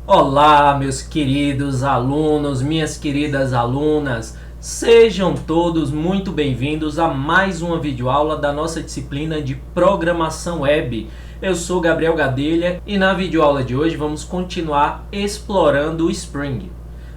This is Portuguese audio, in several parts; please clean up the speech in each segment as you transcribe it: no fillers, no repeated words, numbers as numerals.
Olá, meus queridos alunos, minhas queridas alunas, sejam todos muito bem-vindos a mais uma videoaula da nossa disciplina de Programação Web. Eu sou Gabriel Gadelha e na videoaula de hoje vamos continuar explorando o Spring.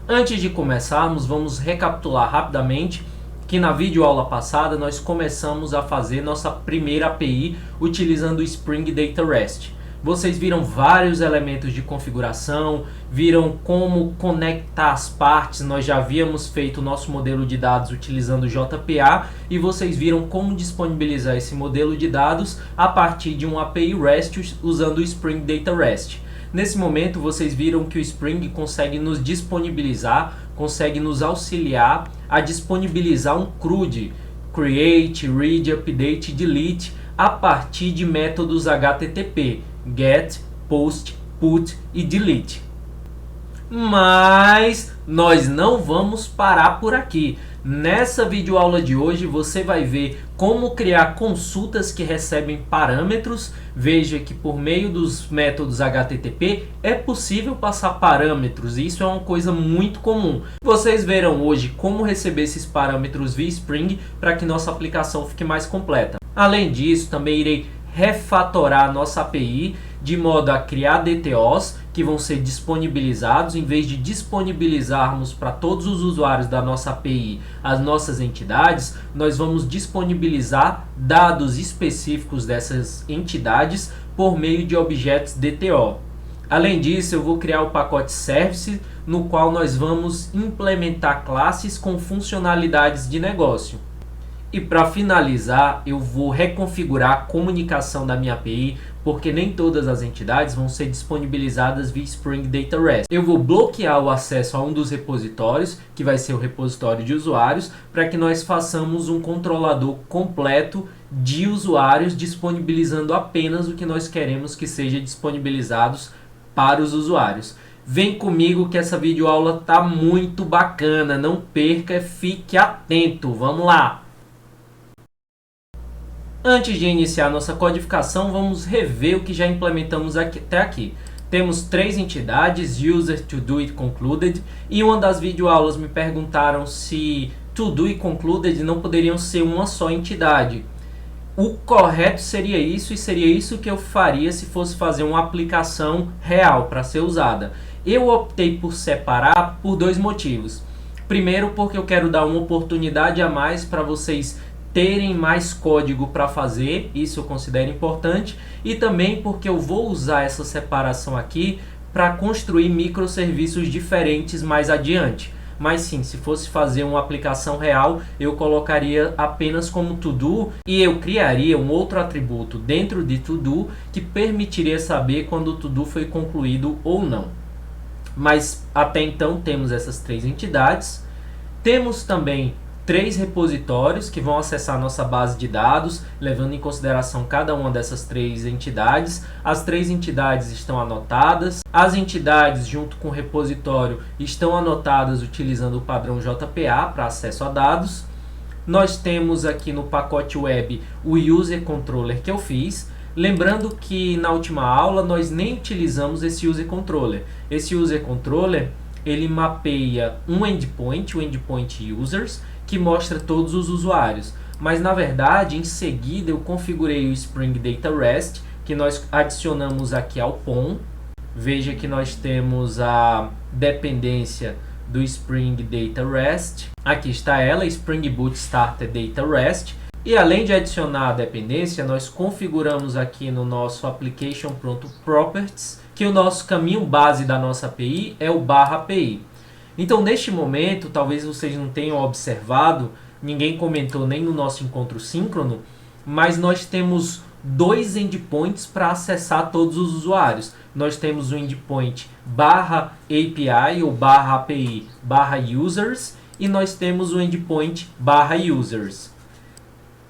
Antes de começarmos, vamos recapitular rapidamente que na videoaula passada nós começamos a fazer nossa primeira API utilizando o Spring Data REST. Vocês viram vários elementos de configuração, viram como conectar as partes, nós já havíamos feito o nosso modelo de dados utilizando o JPA e vocês viram como disponibilizar esse modelo de dados a partir de um API REST usando o Spring Data REST. Nesse momento vocês viram que o Spring consegue nos disponibilizar, consegue nos auxiliar a disponibilizar um CRUD, Create, Read, Update e Delete, a partir de métodos HTTP, Get, Post, Put e Delete. Mas nós não vamos parar por aqui. Nessa videoaula de hoje você vai ver como criar consultas que recebem parâmetros. Veja que por meio dos métodos HTTP é possível passar parâmetros. Isso é uma coisa muito comum. Vocês verão hoje como receber esses parâmetros via Spring para que nossa aplicação fique mais completa. Além disso, também irei refatorar nossa API de modo a criar DTOs que vão ser disponibilizados. Em vez de disponibilizarmos para todos os usuários da nossa API as nossas entidades, nós vamos disponibilizar dados específicos dessas entidades por meio de objetos DTO. Além disso, eu vou criar o pacote Service, no qual nós vamos implementar classes com funcionalidades de negócio. E para finalizar, eu vou reconfigurar a comunicação da minha API, porque nem todas as entidades vão ser disponibilizadas via Spring Data REST. Eu vou bloquear o acesso a um dos repositórios, que vai ser o repositório de usuários, para que nós façamos um controlador completo de usuários, disponibilizando apenas o que nós queremos que seja disponibilizados para os usuários. Vem comigo que essa videoaula tá muito bacana, não perca, fique atento, vamos lá! Antes de iniciar nossa codificação, vamos rever o que já implementamos até aqui. Temos três entidades, User, ToDo e Concluded, e uma das videoaulas me perguntaram se ToDo e Concluded não poderiam ser uma só entidade. O correto seria isso, e seria isso que eu faria se fosse fazer uma aplicação real para ser usada. Eu optei por separar por dois motivos. Primeiro, porque eu quero dar uma oportunidade a mais para vocês terem mais código para fazer, isso eu considero importante, e também porque eu vou usar essa separação aqui para construir microserviços diferentes mais adiante. Mas sim, se fosse fazer uma aplicação real, eu colocaria apenas como ToDo e eu criaria um outro atributo dentro de ToDo que permitiria saber quando o ToDo foi concluído ou não. Mas até então temos essas três entidades. Temos também três repositórios que vão acessar nossa base de dados, levando em consideração cada uma dessas três entidades. As três entidades estão anotadas. As entidades, junto com o repositório, estão anotadas utilizando o padrão JPA para acesso a dados. Nós temos aqui no pacote web o User Controller que eu fiz. Lembrando que na última aula nós nem utilizamos esse User Controller. Esse User Controller ele mapeia um endpoint, o endpoint Users, que mostra todos os usuários. Mas na verdade, em seguida eu configurei o Spring Data REST, que nós adicionamos aqui ao POM. Veja que nós temos a dependência do Spring Data REST. Aqui está ela, Spring Boot Starter Data REST. E além de adicionar a dependência, nós configuramos aqui no nosso Application Properties que o nosso caminho base da nossa API é o /API. Então, neste momento, talvez vocês não tenham observado, ninguém comentou nem no nosso encontro síncrono, mas nós temos dois endpoints para acessar todos os usuários. Nós temos o endpoint /API ou /API /users e nós temos o endpoint /users.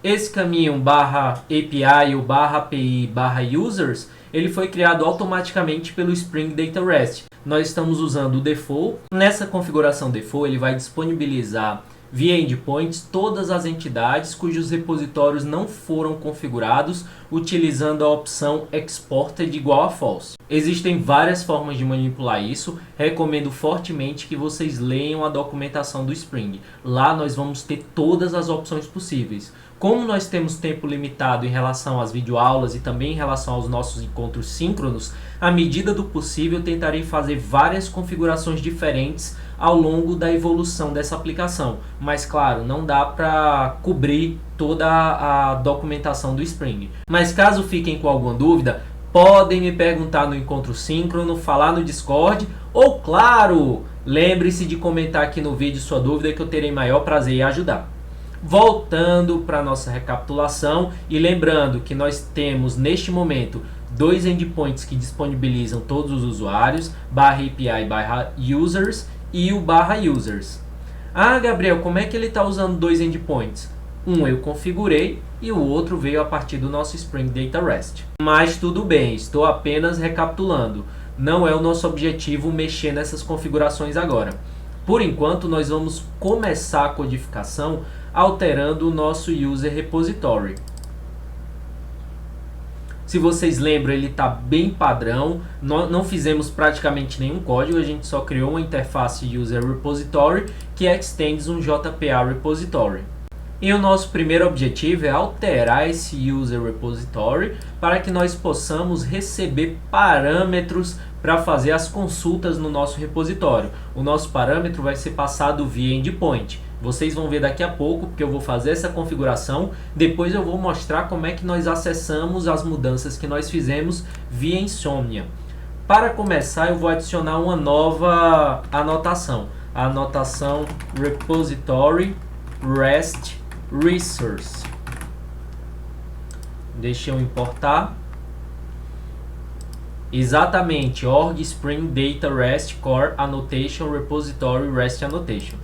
Esse caminho /API ou /API /users, ele foi criado automaticamente pelo Spring Data REST. Nós estamos usando o default. Nessa configuração default, ele vai disponibilizar via endpoints todas as entidades cujos repositórios não foram configurados utilizando a opção exported igual a false. Existem várias formas de manipular isso, recomendo fortemente que vocês leiam a documentação do Spring. Lá nós vamos ter todas as opções possíveis. Como nós temos tempo limitado em relação às videoaulas e também em relação aos nossos encontros síncronos, à medida do possível tentarei fazer várias configurações diferentes ao longo da evolução dessa aplicação. Mas claro, não dá para cobrir toda a documentação do Spring. Mas caso fiquem com alguma dúvida, podem me perguntar no encontro síncrono, falar no Discord ou, claro, lembre-se de comentar aqui no vídeo sua dúvida que eu terei maior prazer em ajudar. Voltando para a nossa recapitulação e lembrando que nós temos neste momento dois endpoints que disponibilizam todos os usuários, /API/users e o /users. Ah, Gabriel, como é que ele está usando dois endpoints? Um eu configurei e o outro veio a partir do nosso Spring Data REST. Mas tudo bem, estou apenas recapitulando. Não é o nosso objetivo mexer nessas configurações agora. Por enquanto, nós vamos começar a codificação alterando o nosso User Repository. Se vocês lembram, ele está bem padrão, não fizemos praticamente nenhum código, a gente só criou uma interface User Repository que extends um JPA Repository. E o nosso primeiro objetivo é alterar esse User Repository para que nós possamos receber parâmetros para fazer as consultas no nosso repositório. O nosso parâmetro vai ser passado via endpoint. Vocês vão ver daqui a pouco, porque eu vou fazer essa configuração. Depois eu vou mostrar como é que nós acessamos as mudanças que nós fizemos via Insomnia. Para começar, eu vou adicionar uma nova anotação. A anotação Repository REST Resource. Deixa eu importar. Exatamente, org Spring Data REST Core Annotation Repository REST Annotation.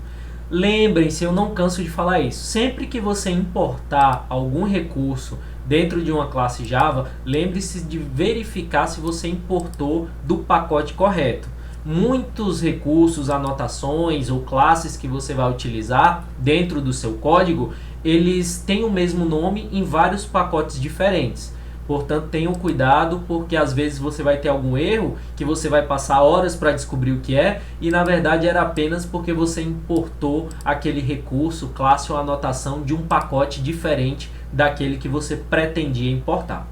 Lembrem-se, eu não canso de falar isso. Sempre que você importar algum recurso dentro de uma classe Java, lembre-se de verificar se você importou do pacote correto. Muitos recursos, anotações ou classes que você vai utilizar dentro do seu código, eles têm o mesmo nome em vários pacotes diferentes. Portanto, tenham cuidado, porque às vezes você vai ter algum erro que você vai passar horas para descobrir o que é, e na verdade era apenas porque você importou aquele recurso, classe ou anotação de um pacote diferente daquele que você pretendia importar.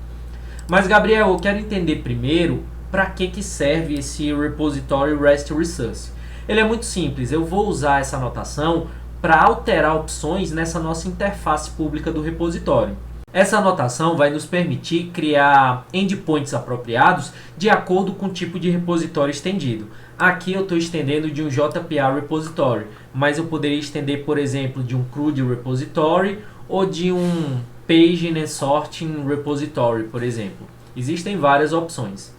Mas Gabriel, eu quero entender primeiro para que serve esse Repository REST Resource. Ele é muito simples, eu vou usar essa anotação para alterar opções nessa nossa interface pública do repositório. Essa anotação vai nos permitir criar endpoints apropriados de acordo com o tipo de repositório estendido. Aqui eu estou estendendo de um JPA Repository, mas eu poderia estender, por exemplo, de um CRUD Repository ou de um Paging and Sorting Repository, por exemplo. Existem várias opções.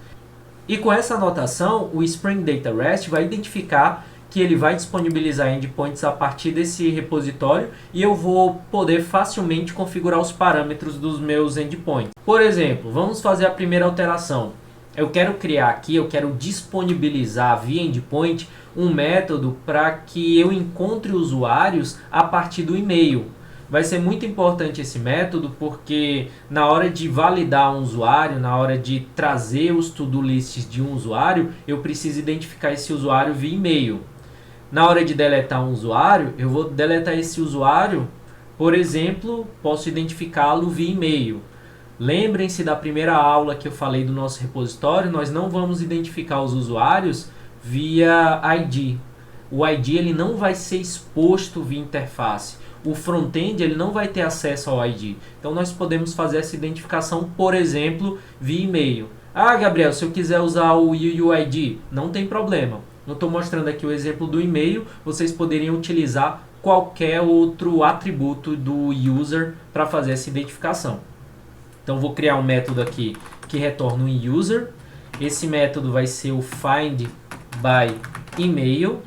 E com essa anotação, o Spring Data REST vai identificar que ele vai disponibilizar endpoints a partir desse repositório e eu vou poder facilmente configurar os parâmetros dos meus endpoints. Por exemplo, vamos fazer a primeira alteração. Eu quero criar aqui, eu quero disponibilizar via endpoint um método para que eu encontre usuários a partir do e-mail. Vai ser muito importante esse método porque na hora de validar um usuário, na hora de trazer os to-do lists de um usuário, eu preciso identificar esse usuário via e-mail. Na hora de deletar um usuário, eu vou deletar esse usuário, por exemplo, posso identificá-lo via e-mail. Lembrem-se da primeira aula que eu falei do nosso repositório, nós não vamos identificar os usuários via ID. O ID ele não vai ser exposto via interface. O front-end ele não vai ter acesso ao ID. Então nós podemos fazer essa identificação, por exemplo, via e-mail. Ah, Gabriel, se eu quiser usar o UUID, não tem problema. Eu estou mostrando aqui o exemplo do e-mail, vocês poderiam utilizar qualquer outro atributo do user para fazer essa identificação. Então vou criar um método aqui que retorna um user. Esse método vai ser o find by email.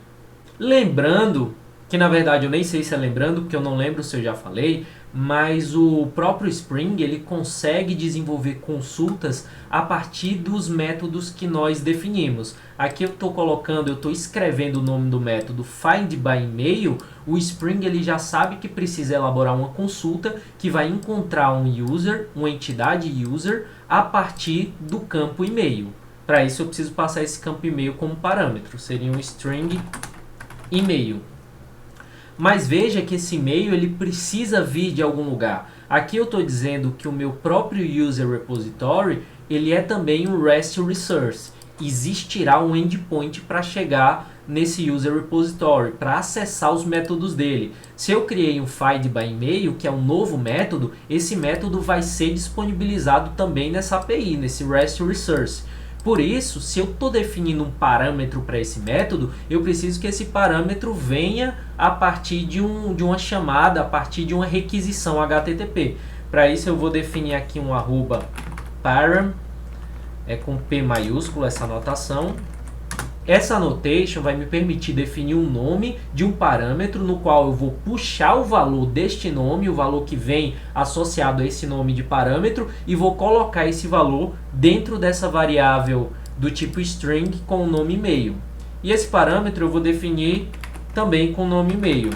Lembrando que na verdade eu nem sei se é lembrando, porque eu não lembro se eu já falei, mas o próprio Spring ele consegue desenvolver consultas a partir dos métodos que nós definimos. Aqui eu estou escrevendo o nome do método Find by Email. O Spring ele já sabe que precisa elaborar uma consulta que vai encontrar um user, uma entidade user, a partir do campo e-mail. Para isso eu preciso passar esse campo e-mail como parâmetro, seria um string e-mail. Mas veja que esse e-mail ele precisa vir de algum lugar. Aqui eu estou dizendo que o meu próprio user repository ele é também um REST resource. Existirá um endpoint para chegar nesse user repository, para acessar os métodos dele. Se eu criei um find by email, que é um novo método, esse método vai ser disponibilizado também nessa API, nesse REST resource. Por isso, se eu estou definindo um parâmetro para esse método, eu preciso que esse parâmetro venha a partir de uma chamada, a partir de uma requisição HTTP. Para isso eu vou definir aqui um @param, com P maiúsculo essa anotação. Essa annotation vai me permitir definir um nome de um parâmetro no qual eu vou puxar o valor deste nome, o valor que vem associado a esse nome de parâmetro, e vou colocar esse valor dentro dessa variável do tipo string com o nome e-mail. E esse parâmetro eu vou definir também com o nome e-mail.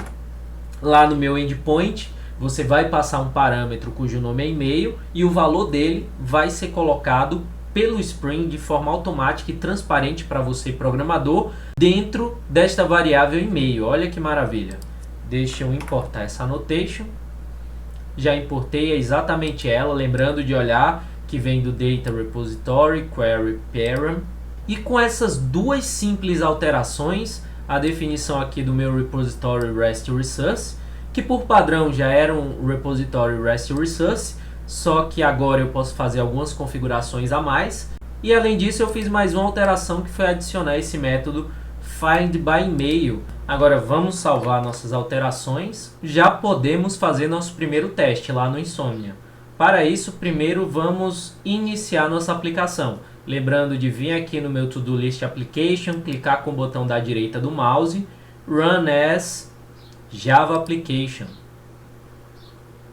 Lá no meu endpoint, você vai passar um parâmetro cujo nome é e-mail e o valor dele vai ser colocado pelo Spring de forma automática e transparente para você, programador, dentro desta variável e-mail. Olha que maravilha. Deixa eu importar essa annotation. Já importei, é exatamente ela, lembrando de olhar que vem do Data Repository, Query Param. E com essas duas simples alterações, a definição aqui do meu repository REST Resource, que por padrão já era um repository REST Resource, só que agora eu posso fazer algumas configurações a mais. E além disso eu fiz mais uma alteração que foi adicionar esse método Find by Email. Agora vamos salvar nossas alterações. Já podemos fazer nosso primeiro teste lá no Insomnia. Para isso, primeiro vamos iniciar nossa aplicação. Lembrando de vir aqui no meu To-Do List Application, clicar com o botão da direita do mouse, Run as Java Application.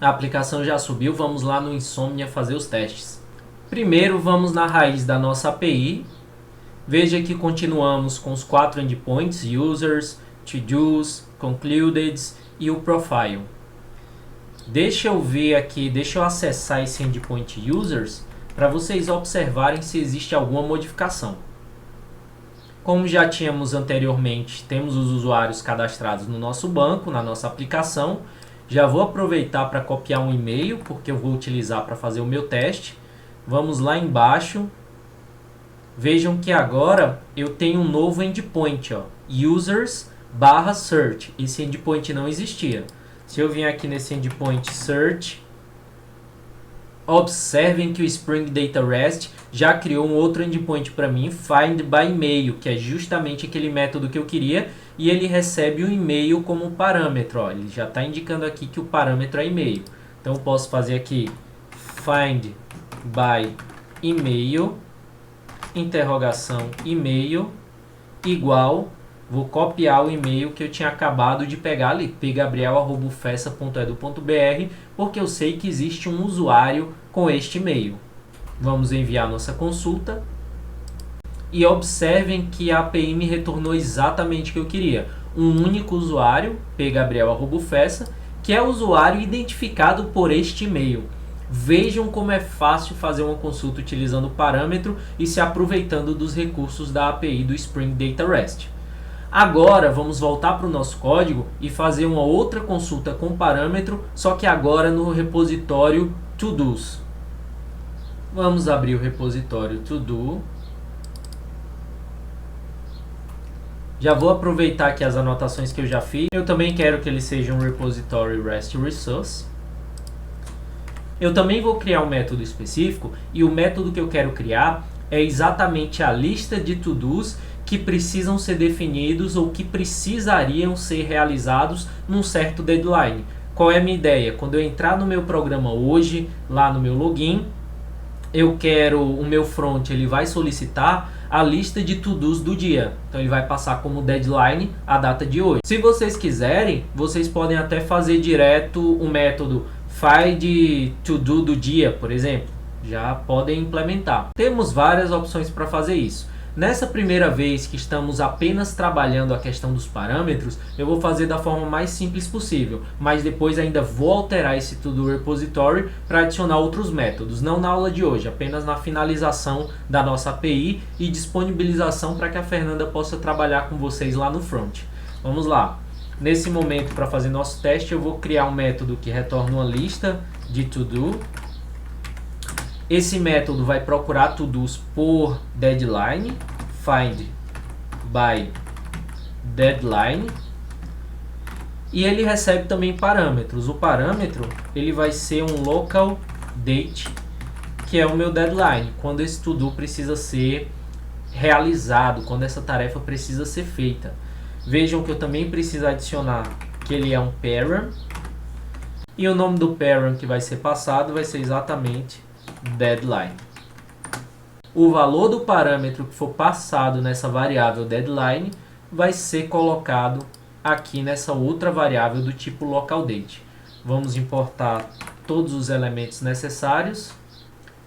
A aplicação já subiu, vamos lá no Insomnia fazer os testes. Primeiro vamos na raiz da nossa API. Veja que continuamos com os 4 endpoints, users, to-dos, concluded e o profile. Deixa eu ver aqui, deixa eu acessar esse endpoint users para vocês observarem se existe alguma modificação. Como já tínhamos anteriormente, temos os usuários cadastrados no nosso banco, na nossa aplicação. Já vou aproveitar para copiar um e-mail, porque eu vou utilizar para fazer o meu teste. Vamos lá embaixo. Vejam que agora eu tenho um novo endpoint, users/search. Esse endpoint não existia. Se eu vim aqui nesse endpoint search, observem que o Spring Data REST já criou um outro endpoint para mim, Find by Email, que é justamente aquele método que eu queria, e ele recebe o e-mail como parâmetro. Ele já está indicando aqui que o parâmetro é e-mail. Então eu posso fazer aqui Find by Email, interrogação e-mail, igual, vou copiar o e-mail que eu tinha acabado de pegar ali, pgabriel@ufessa.edu.br, porque eu sei que existe um usuário com este e-mail. Vamos enviar nossa consulta. E observem que a API me retornou exatamente o que eu queria. Um único usuário, pgabriel@ufessa, que é o usuário identificado por este e-mail. Vejam como é fácil fazer uma consulta utilizando o parâmetro e se aproveitando dos recursos da API do Spring Data REST. Agora vamos voltar para o nosso código e fazer uma outra consulta com parâmetro, só que agora no repositório To-dos. Vamos abrir o repositório To-do. Já vou aproveitar aqui as anotações que eu já fiz. Eu também quero que ele seja um repository REST Resource. Eu também vou criar um método específico e o método que eu quero criar é exatamente a lista de to-dos que precisam ser definidos ou que precisariam ser realizados num certo deadline. Qual é a minha ideia? Quando eu entrar no meu programa hoje, lá no meu login, eu quero o meu front, ele vai solicitar a lista de to-dos do dia. Então ele vai passar como deadline a data de hoje. Se vocês quiserem, vocês podem até fazer direto o método Find to do do dia, por exemplo, já podem implementar. Temos várias opções para fazer isso. Nessa primeira vez que estamos apenas trabalhando a questão dos parâmetros, eu vou fazer da forma mais simples possível, mas depois ainda vou alterar esse to-do repository para adicionar outros métodos, não na aula de hoje, apenas na finalização da nossa API e disponibilização para que a Fernanda possa trabalhar com vocês lá no front. Vamos lá. Nesse momento, para fazer nosso teste, eu vou criar um método que retorna uma lista de to-do. Esse método vai procurar to-dos por deadline, find by deadline, e ele recebe também parâmetros. O parâmetro ele vai ser um local date, que é o meu deadline, quando esse to-do precisa ser realizado, quando essa tarefa precisa ser feita. Vejam que eu também preciso adicionar que ele é um parent, e o nome do parent que vai ser passado vai ser exatamente deadline. O valor do parâmetro que for passado nessa variável deadline vai ser colocado aqui nessa outra variável do tipo localDate. Vamos importar todos os elementos necessários.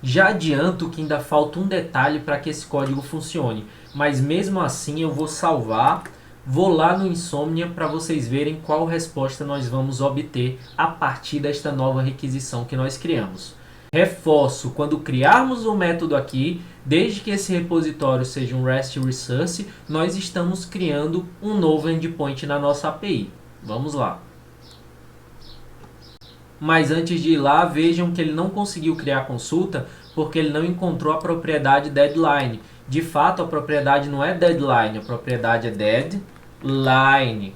Já adianto que ainda falta um detalhe para que esse código funcione, mas mesmo assim eu vou salvar, vou lá no Insomnia para vocês verem qual resposta nós vamos obter a partir desta nova requisição que nós criamos. Reforço, quando criarmos o método aqui, desde que esse repositório seja um REST Resource, nós estamos criando um novo endpoint na nossa API. Vamos lá. Mas antes de ir lá, vejam que ele não conseguiu criar consulta porque ele não encontrou a propriedade deadline. De fato, a propriedade não é deadline, a propriedade é deadline.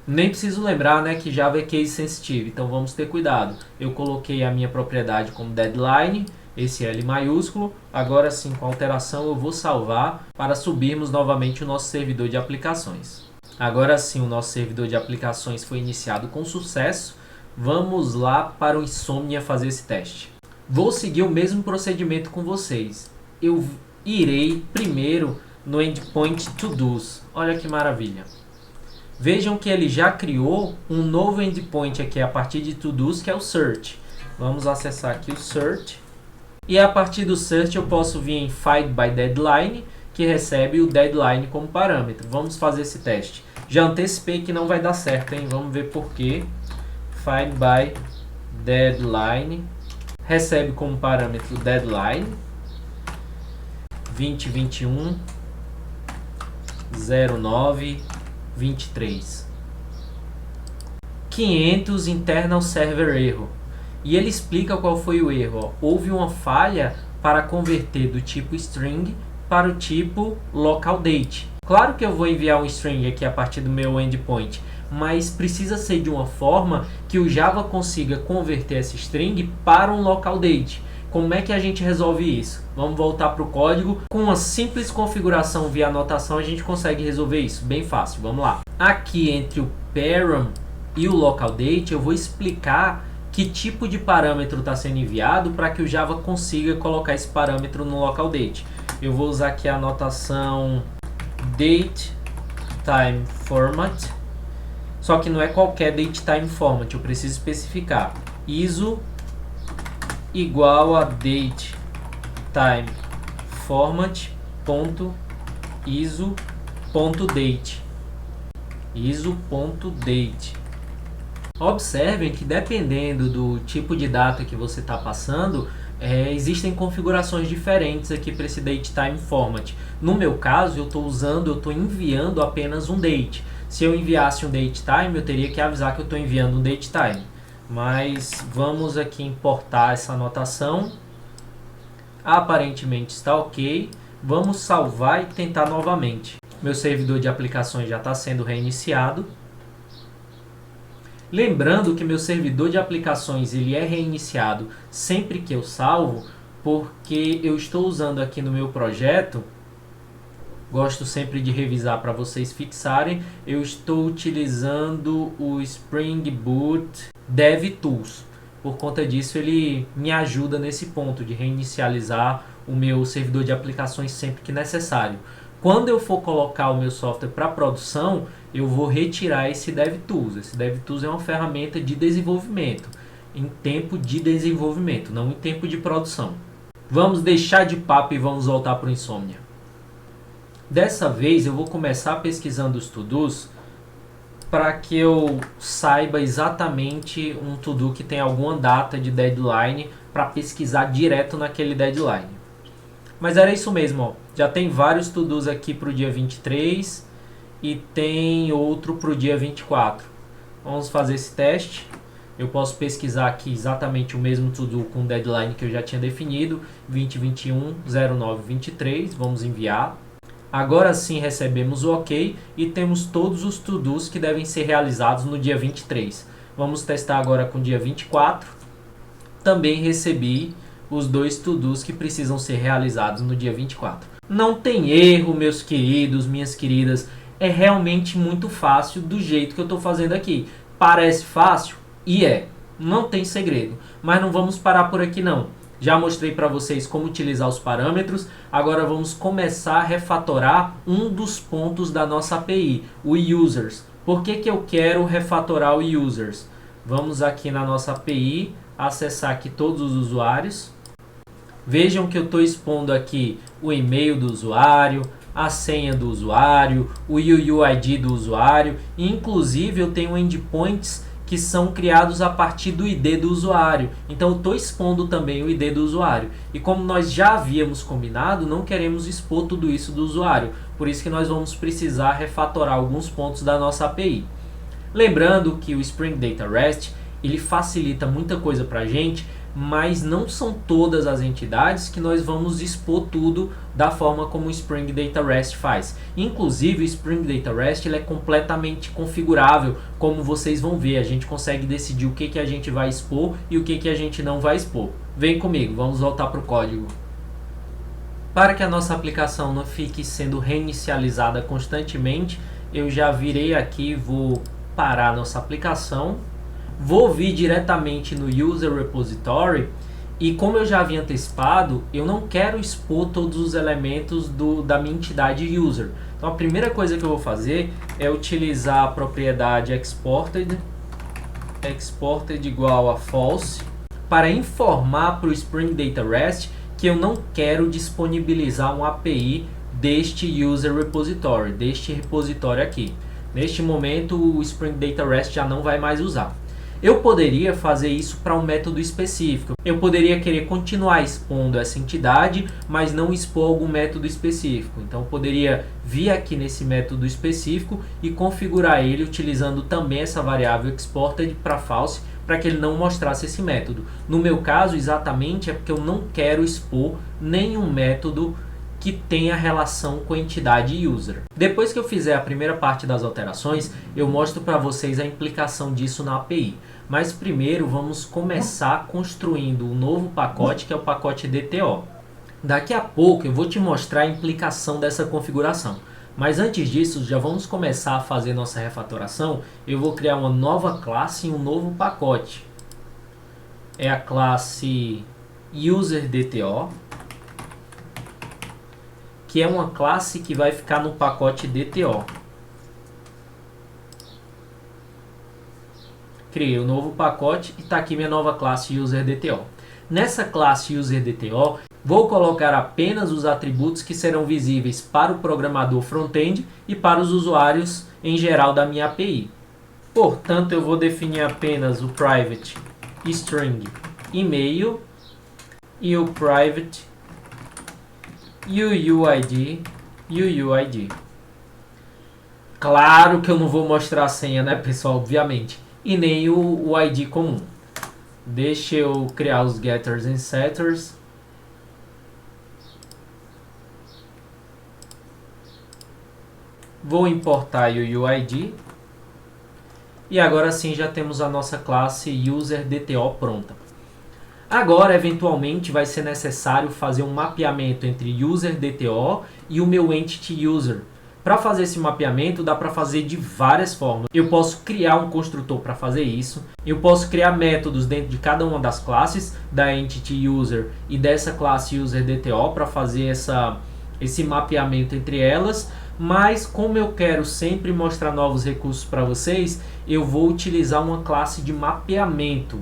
Nem preciso lembrar, né, que Java é case sensitive, então vamos ter cuidado. Eu coloquei a minha propriedade como deadline, esse L maiúsculo. Agora sim, com a alteração eu vou salvar para subirmos novamente o nosso servidor de aplicações. Agora sim, o nosso servidor de aplicações foi iniciado com sucesso. Vamos lá para o Insomnia fazer esse teste. Vou seguir o mesmo procedimento com vocês. Eu irei primeiro no endpoint to-dos. Olha que maravilha. Vejam que ele já criou um novo endpoint aqui a partir de to-dos, que é o search. Vamos acessar aqui o search. E a partir do search eu posso vir em find by deadline, que recebe o deadline como parâmetro. Vamos fazer esse teste. Já antecipei que não vai dar certo, hein? Vamos ver por quê. Find by deadline recebe como parâmetro deadline 2021 09 23 500 internal server erro, e ele explica qual foi o erro. Ó. Houve uma falha para converter do tipo string para o tipo localDate. Claro que eu vou enviar um string aqui a partir do meu endpoint, mas precisa ser de uma forma que o Java consiga converter essa string para um localDate. Como é que a gente resolve isso? Vamos voltar para o código. Com uma simples configuração via anotação a gente consegue resolver isso. Bem fácil, vamos lá. Aqui entre o parent e o localDate eu vou explicar que tipo de parâmetro está sendo enviado para que o Java consiga colocar esse parâmetro no localDate. Eu vou usar aqui a anotação DateTimeFormat. Só que não é qualquer DateTimeFormat, eu preciso especificar. ISO igual a DateTimeFormat.iso.date. iso.date. Observem que dependendo do tipo de data que você está passando, existem configurações diferentes aqui para esse DateTimeFormat. No meu caso, eu estou enviando apenas um date. Se eu enviasse um datetime, eu teria que avisar que eu estou enviando um datetime. Mas vamos aqui importar essa anotação. Aparentemente está ok. Vamos salvar e tentar novamente. Meu servidor de aplicações já está sendo reiniciado. Lembrando que meu servidor de aplicações ele é reiniciado sempre que eu salvo, porque eu estou usando aqui no meu projeto, gosto sempre de revisar para vocês fixarem, eu estou utilizando o Spring Boot DevTools. Por conta disso ele me ajuda nesse ponto de reinicializar o meu servidor de aplicações sempre que necessário. Quando eu for colocar o meu software para produção, eu vou retirar esse DevTools. Esse DevTools é uma ferramenta de desenvolvimento. em tempo de desenvolvimento, não em tempo de produção. Vamos deixar de papo e vamos voltar para o Insomnia. Dessa vez eu vou começar pesquisando os to-dos para que eu saiba exatamente um to-do que tem alguma data de deadline para pesquisar direto naquele deadline. Mas era isso mesmo, ó. Já tem vários to-dos aqui para o dia 23 e tem outro para o dia 24. Vamos fazer esse teste. Eu posso pesquisar aqui exatamente o mesmo to-do com o deadline que eu já tinha definido, 2021-09-23. Vamos enviar. Agora sim recebemos o OK e temos todos os to-dos que devem ser realizados no dia 23. Vamos testar agora com o dia 24. Também recebi os 2 to-dos que precisam ser realizados no dia 24. Não tem erro, meus queridos, minhas queridas. É realmente muito fácil do jeito que eu estou fazendo aqui. Parece fácil? E é. Não tem segredo. Mas não vamos parar por aqui não. Já mostrei para vocês como utilizar os parâmetros. Agora vamos começar a refatorar um dos pontos da nossa API, o users. Por que eu quero refatorar o users? Vamos aqui na nossa API, acessar aqui todos os usuários. Vejam que eu estou expondo aqui o e-mail do usuário, a senha do usuário, o UUID do usuário. E, inclusive eu tenho endpoints que são criados a partir do ID do usuário. Então eu estou expondo também o ID do usuário. E como nós já havíamos combinado, não queremos expor tudo isso do usuário. Por isso que nós vamos precisar refatorar alguns pontos da nossa API. Lembrando que o Spring Data REST ele facilita muita coisa para a gente, mas não são todas as entidades que nós vamos expor tudo da forma como o Spring Data REST faz. Inclusive o Spring Data REST ele é completamente configurável, como vocês vão ver. A gente consegue decidir o que a gente vai expor e o que a gente não vai expor. Vem comigo, vamos voltar para o código. Para que a nossa aplicação não fique sendo reinicializada constantemente, eu já virei aqui, vou parar a nossa aplicação. Vou vir diretamente no User Repository e como eu já havia antecipado, eu não quero expor todos os elementos da minha entidade User. Então a primeira coisa que eu vou fazer é utilizar a propriedade exported igual a false para informar para o Spring Data REST que eu não quero disponibilizar uma API deste User Repository, deste repositório aqui. Neste momento o Spring Data REST já não vai mais usar. Eu poderia fazer isso para um método específico. Eu poderia querer continuar expondo essa entidade, mas não expor algum método específico. Então eu poderia vir aqui nesse método específico e configurar ele utilizando também essa variável exported para false, para que ele não mostrasse esse método. No meu caso, exatamente é porque eu não quero expor nenhum método que tenha relação com a entidade user. Depois que eu fizer a primeira parte das alterações, eu mostro para vocês a implicação disso na API. Mas primeiro vamos começar construindo um novo pacote, que é o pacote DTO. Daqui a pouco eu vou te mostrar a implicação dessa configuração. Mas antes disso, já vamos começar a fazer nossa refatoração. Eu vou criar uma nova classe e um novo pacote. É a classe UserDTO, que é uma classe que vai ficar no pacote DTO. Criei um novo pacote e está aqui minha nova classe UserDTO. Nessa classe UserDTO, vou colocar apenas os atributos que serão visíveis para o programador front-end e para os usuários em geral da minha API. Portanto, eu vou definir apenas o private string e-mail e o private UUID. Claro que eu não vou mostrar a senha, né, pessoal? Obviamente. E nem o ID comum. Deixa eu criar os getters e setters. Vou importar o UUID. E agora sim já temos a nossa classe UserDTO pronta. Agora, eventualmente, vai ser necessário fazer um mapeamento entre UserDTO e o meu Entity User. Para fazer esse mapeamento, dá para fazer de várias formas. Eu posso criar um construtor para fazer isso. Eu posso criar métodos dentro de cada uma das classes da Entity User e dessa classe UserDTO para fazer esse mapeamento entre elas. Mas como eu quero sempre mostrar novos recursos para vocês, eu vou utilizar uma classe de mapeamento.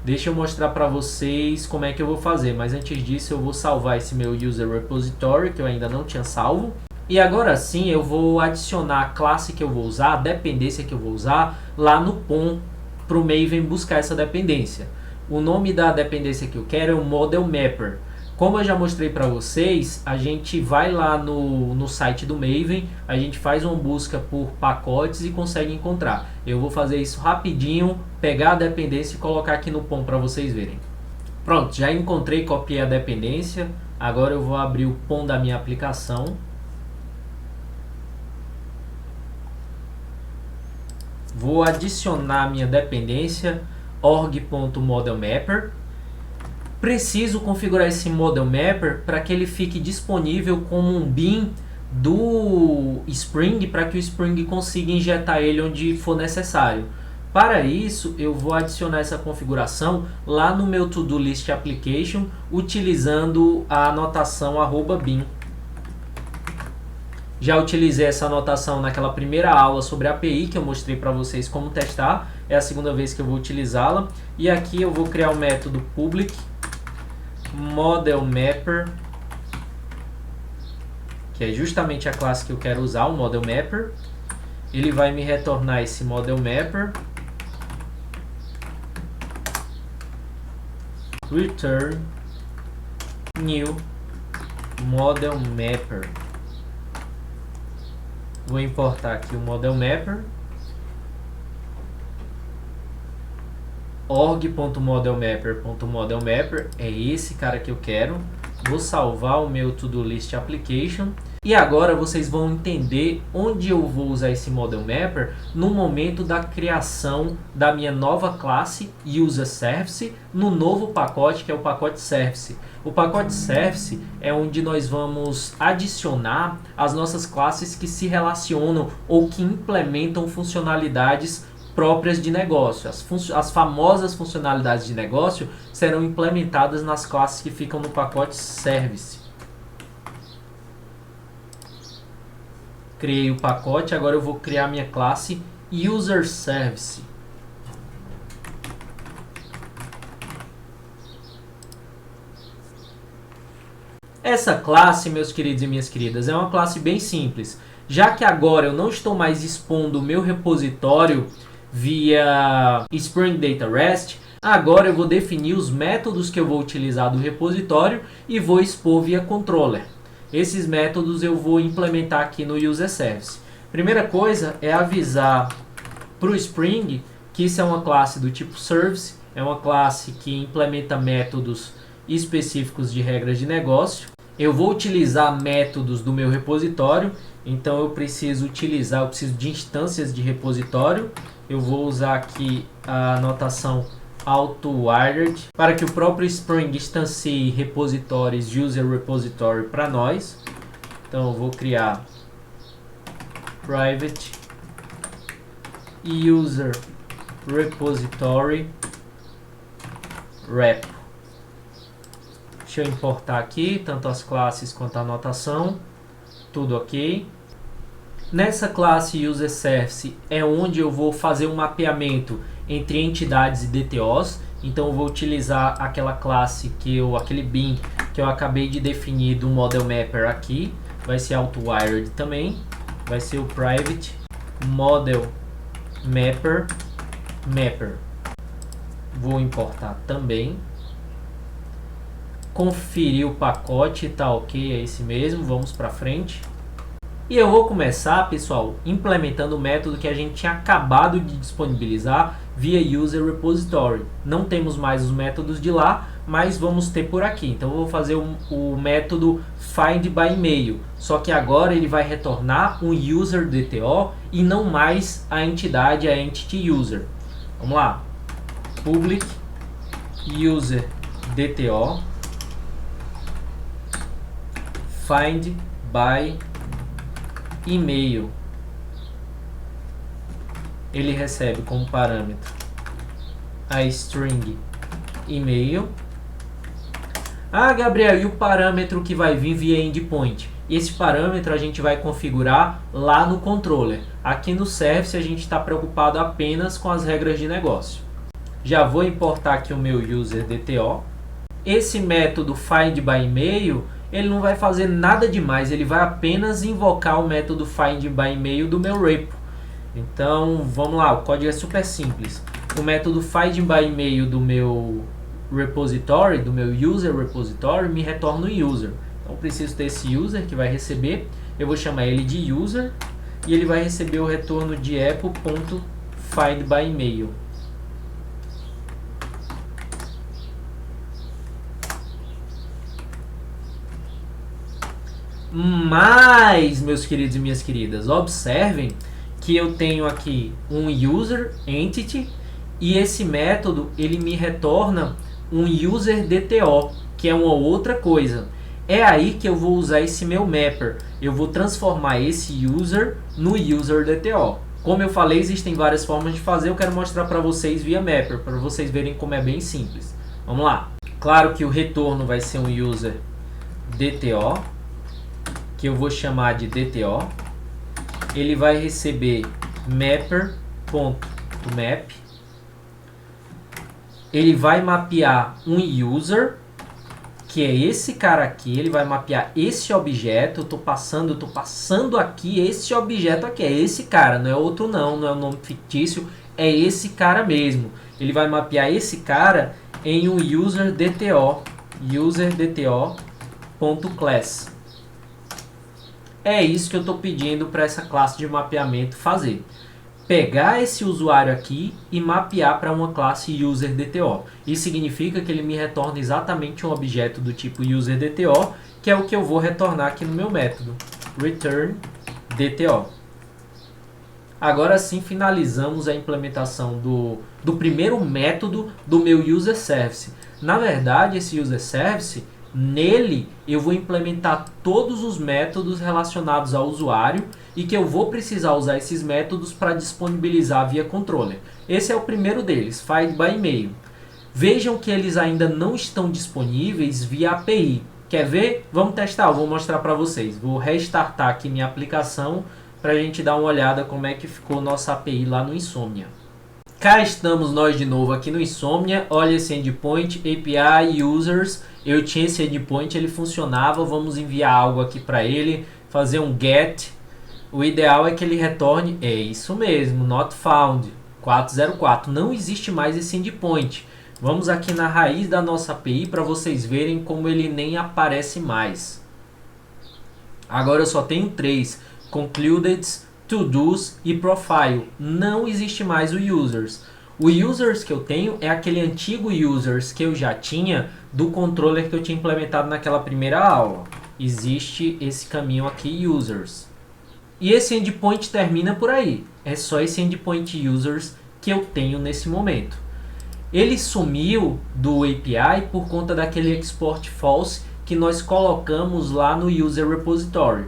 Deixa eu mostrar para vocês como é que eu vou fazer, mas antes disso eu vou salvar esse meu user repository que eu ainda não tinha salvo. E agora sim eu vou adicionar a classe que eu vou usar, a dependência que eu vou usar lá no POM para o Maven buscar essa dependência. O nome da dependência que eu quero é o Model Mapper. Como eu já mostrei para vocês, a gente vai lá no site do Maven, a gente faz uma busca por pacotes e consegue encontrar. Eu vou fazer isso rapidinho, pegar a dependência e colocar aqui no POM para vocês verem. Pronto, já encontrei, copiei a dependência. Agora eu vou abrir o POM da minha aplicação. Vou adicionar a minha dependência org.modelmapper. Preciso configurar esse Model Mapper para que ele fique disponível como um bin do Spring, para que o Spring consiga injetar ele onde for necessário. Para isso, eu vou adicionar essa configuração lá no meu To-Do List Application, utilizando a anotação @bin. Já utilizei essa anotação naquela primeira aula sobre API, que eu mostrei para vocês como testar. É a segunda vez que eu vou utilizá-la. E aqui eu vou criar o método public Model Mapper, que é justamente a classe que eu quero usar, o Model Mapper. Ele vai me retornar esse Model Mapper. Return new Model Mapper. Vou importar aqui o Model Mapper. org.modelmapper.modelmapper é esse cara que eu quero. Vou salvar o meu To-Do List Application. E agora vocês vão entender onde eu vou usar esse Model Mapper no momento da criação da minha nova classe User Service no novo pacote, que é o pacote Service. O pacote Service é onde nós vamos adicionar as nossas classes que se relacionam ou que implementam funcionalidades próprias de negócio. As famosas funcionalidades de negócio serão implementadas nas classes que ficam no pacote Service. Criei o pacote, agora eu vou criar minha classe User Service. Essa classe, meus queridos e minhas queridas, é uma classe bem simples. Já que agora eu não estou mais expondo o meu repositório via Spring Data REST, agora eu vou definir os métodos que eu vou utilizar do repositório e vou expor via controller. Esses métodos eu vou implementar aqui no User Service. Primeira coisa é avisar para o Spring que isso é uma classe do tipo Service, é uma classe que implementa métodos específicos de regras de negócio. Eu vou utilizar métodos do meu repositório, então eu preciso de instâncias de repositório. Eu vou usar aqui a anotação auto-wired para que o próprio Spring instancie repositórios user repository para nós. Então eu vou criar private user repository repo. Deixa eu importar aqui tanto as classes quanto a anotação. Tudo ok. Nessa classe User Service é onde eu vou fazer um mapeamento entre entidades e DTOs. Então eu vou utilizar aquela classe aquele bin que eu acabei de definir do Model Mapper aqui. Vai ser auto-wired também. Vai ser o private Model Mapper. Vou importar também. Conferir o pacote, tá ok, é esse mesmo. Vamos para frente. E eu vou começar, pessoal, implementando o método que a gente tinha acabado de disponibilizar via User Repository. Não temos mais os métodos de lá, mas vamos ter por aqui. Então eu vou fazer o método Find by Email. Só que agora ele vai retornar um User DTO e não mais a entidade, a Entity User. Vamos lá. Public User DTO Find by e-mail. Ele recebe como parâmetro a string e-mail. Ah, Gabriel, e o parâmetro que vai vir via endpoint? Esse parâmetro a gente vai configurar lá no controller. Aqui no Service a gente está preocupado apenas com as regras de negócio. Já vou importar aqui o meu user DTO. Esse método find by e-mail, ele não vai fazer nada demais, ele vai apenas invocar o método find by e-mail do meu repo. Então, vamos lá, o código é super simples. O método find by e-mail do meu repository, do meu user repository, me retorna o user. Então, preciso ter esse user que vai receber, eu vou chamar ele de user, e ele vai receber o retorno de apple.findByEmail. Mas, meus queridos e minhas queridas, observem que eu tenho aqui um user entity e esse método ele me retorna um user DTO, que é uma outra coisa. É aí que eu vou usar esse meu mapper. Eu vou transformar esse user no user DTO. Como eu falei, existem várias formas de fazer. Eu quero mostrar para vocês via mapper, para vocês verem como é bem simples. Vamos lá. Claro que o retorno vai ser um user DTO, que eu vou chamar de DTO. Ele vai receber mapper.map. Ele vai mapear um user, que é esse cara aqui. Ele vai mapear esse objeto. Eu tô passando aqui esse objeto aqui. É esse cara, não é outro não é um nome fictício. É esse cara mesmo. Ele vai mapear esse cara em um user DTO. UserDTO.class. É isso que eu estou pedindo para essa classe de mapeamento fazer. Pegar esse usuário aqui e mapear para uma classe UserDTO. Isso significa que ele me retorna exatamente um objeto do tipo UserDTO, que é o que eu vou retornar aqui no meu método. ReturnDTO. Agora sim finalizamos a implementação do primeiro método do meu UserService. Na verdade, esse UserService, nele eu vou implementar todos os métodos relacionados ao usuário e que eu vou precisar usar esses métodos para disponibilizar via controller. Esse é o primeiro deles, find by e-mail. Vejam que eles ainda não estão disponíveis via API. Quer ver? Vamos testar, eu vou mostrar para vocês. Vou restartar aqui minha aplicação para a gente dar uma olhada como é que ficou nossa API lá no Insomnia. Cá estamos nós de novo aqui no Insomnia. Olha esse endpoint, API, users. Eu tinha esse endpoint, ele funcionava. Vamos enviar algo aqui para ele, fazer um get. O ideal é que ele retorne, é isso mesmo, not found, 404. Não existe mais esse endpoint. Vamos aqui na raiz da nossa API para vocês verem como ele nem aparece mais. Agora eu só tenho 3, concluded, to-dos e profile. Não existe mais o users. O users que eu tenho é aquele antigo users que eu já tinha do controller que eu tinha implementado naquela primeira aula. Existe esse caminho aqui, users. E esse endpoint termina por aí. É só esse endpoint users que eu tenho nesse momento. Ele sumiu do API por conta daquele export false que nós colocamos lá no user repository.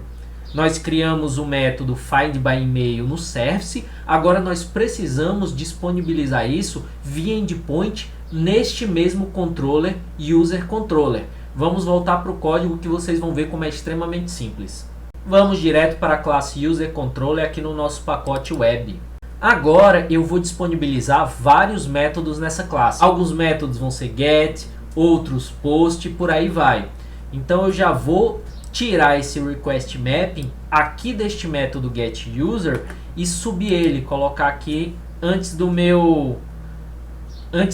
Nós criamos o método findByEmail no service, agora nós precisamos disponibilizar isso via endpoint neste mesmo controller, user controller. Vamos voltar para o código que vocês vão ver como é extremamente simples. Vamos direto para a classe user controller aqui no nosso pacote web. Agora eu vou disponibilizar vários métodos nessa classe. Alguns métodos vão ser get, outros post, por aí vai. Então eu já vou tirar esse request mapping aqui deste método getUser e subir ele, colocar aqui antes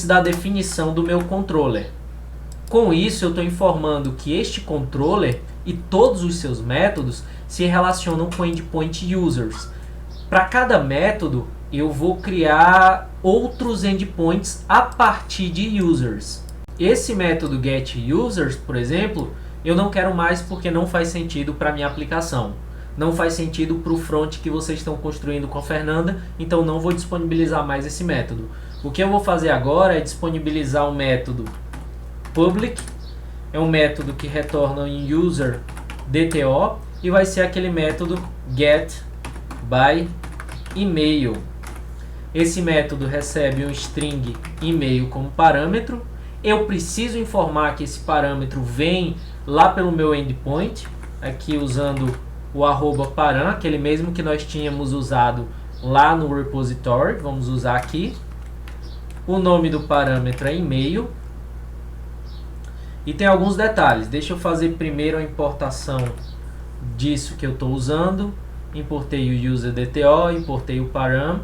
da definição do meu controller. Com isso eu estou informando que este controller e todos os seus métodos se relacionam com endpoint users. Para cada método eu vou criar outros endpoints a partir de users. Esse método getUsers, por exemplo, eu não quero mais porque não faz sentido para minha aplicação. Não faz sentido para o front que vocês estão construindo com a Fernanda, então não vou disponibilizar mais esse método. O que eu vou fazer agora é disponibilizar o método public, é um método que retorna em user DTO e vai ser aquele método getByEmail. Esse método recebe um string e-mail como parâmetro. Eu preciso informar que esse parâmetro vem lá pelo meu endpoint, aqui usando o @param, aquele mesmo que nós tínhamos usado lá no repository. Vamos usar aqui. O nome do parâmetro é e-mail. E tem alguns detalhes. Deixa eu fazer primeiro a importação disso que eu estou usando. Importei o user.dto, importei o param.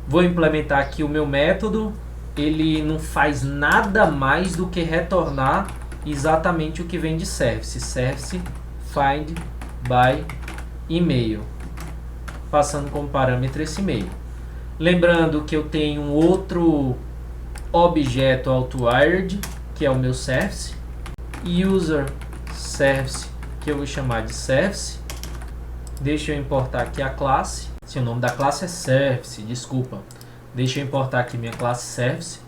Vou implementar aqui o meu método. Ele não faz nada mais do que retornar exatamente o que vem de service. Service find by email. Passando como parâmetro esse e-mail. Lembrando que eu tenho um outro objeto auto-wired, que é o meu service. User service, que eu vou chamar de service. Deixa eu importar aqui a classe. Se o nome da classe é service, desculpa. Deixa eu importar aqui minha classe service.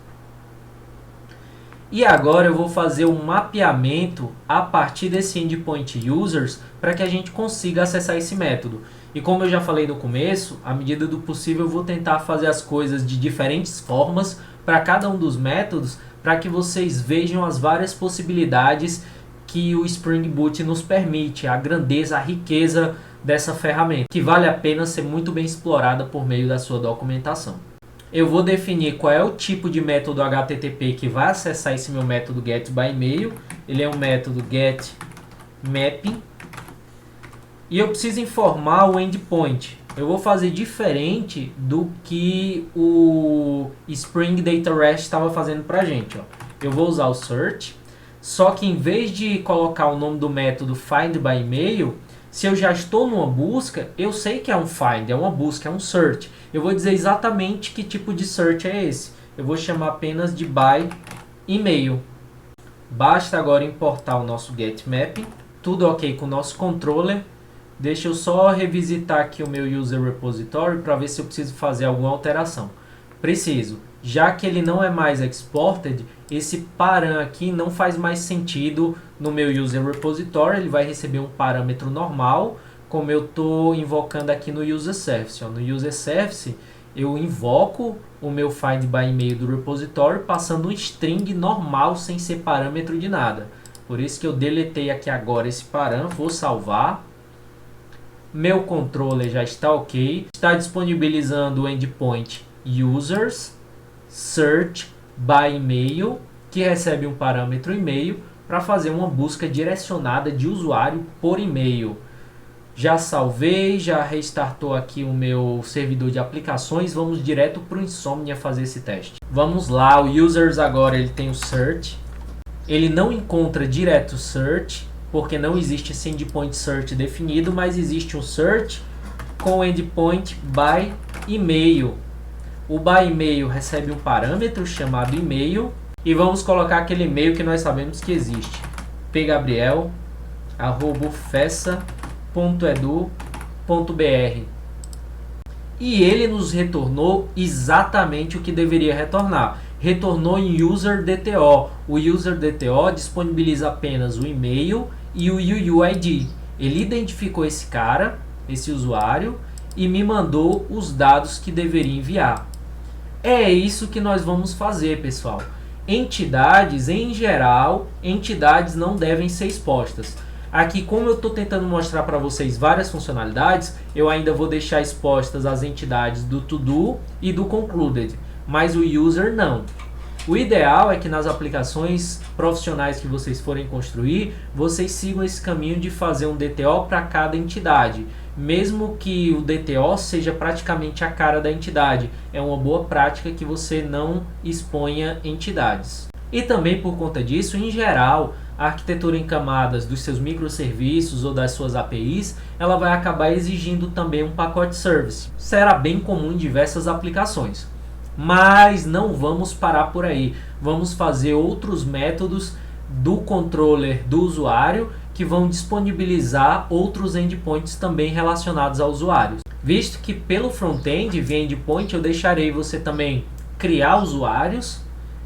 E agora eu vou fazer um mapeamento a partir desse endpoint users para que a gente consiga acessar esse método. E como eu já falei no começo, à medida do possível eu vou tentar fazer as coisas de diferentes formas para cada um dos métodos, para que vocês vejam as várias possibilidades que o Spring Boot nos permite, a grandeza, a riqueza dessa ferramenta, que vale a pena ser muito bem explorada por meio da sua documentação. Eu vou definir qual é o tipo de método HTTP que vai acessar esse meu método getByMail. Ele é um método getMapping. E eu preciso informar o endpoint. Eu vou fazer diferente do que o Spring Data REST estava fazendo para a gente. Ó. Eu vou usar o search, só que em vez de colocar o nome do método findByMail, se eu já estou numa busca, eu sei que é um find, é uma busca, é um search. Eu vou dizer exatamente que tipo de search é esse. Eu vou chamar apenas de by email. Basta agora importar o nosso getMapping. Tudo ok com o nosso controller. Deixa eu só revisitar aqui o meu user repository para ver se eu preciso fazer alguma alteração. Preciso. Já que ele não é mais exported, esse param aqui não faz mais sentido no meu user repository. Ele vai receber um parâmetro normal, como eu estou invocando aqui no user service. Ó. No user service, eu invoco o meu find by email do repository, passando um string normal, sem ser parâmetro de nada. Por isso que eu deletei aqui agora esse param, vou salvar. Meu controller já está ok. Está disponibilizando o endpoint users search by email, que recebe um parâmetro e-mail para fazer uma busca direcionada de usuário por e-mail. Já salvei, já restartou aqui o meu servidor de aplicações. Vamos direto para o Insomnia fazer esse teste. Vamos lá, o users agora ele tem o search. Ele não encontra direto search, porque não existe esse endpoint search definido, mas existe um search com endpoint by email. O by email recebe um parâmetro chamado e-mail e vamos colocar aquele e-mail que nós sabemos que existe. pgabriel@ufessa.edu.br. E ele nos retornou exatamente o que deveria retornar. Retornou em user.dto. O user.dto disponibiliza apenas o e-mail e o UUID. Ele identificou esse cara, esse usuário, e me mandou os dados que deveria enviar. É isso que nós vamos fazer, pessoal. Entidades, em geral, entidades não devem ser expostas. Aqui, como eu estou tentando mostrar para vocês várias funcionalidades, eu ainda vou deixar expostas as entidades do To-Do e do Concluded, mas o user não. O ideal é que nas aplicações profissionais que vocês forem construir, vocês sigam esse caminho de fazer um DTO para cada entidade. Mesmo que o DTO seja praticamente a cara da entidade, é uma boa prática que você não exponha entidades. E também por conta disso, em geral, a arquitetura em camadas dos seus microserviços ou das suas APIs, ela vai acabar exigindo também um pacote service. Será bem comum em diversas aplicações. Mas não vamos parar por aí. Vamos fazer outros métodos do controller do usuário que vão disponibilizar outros endpoints também relacionados a usuários. Visto que pelo front-end via endpoint eu deixarei você também criar usuários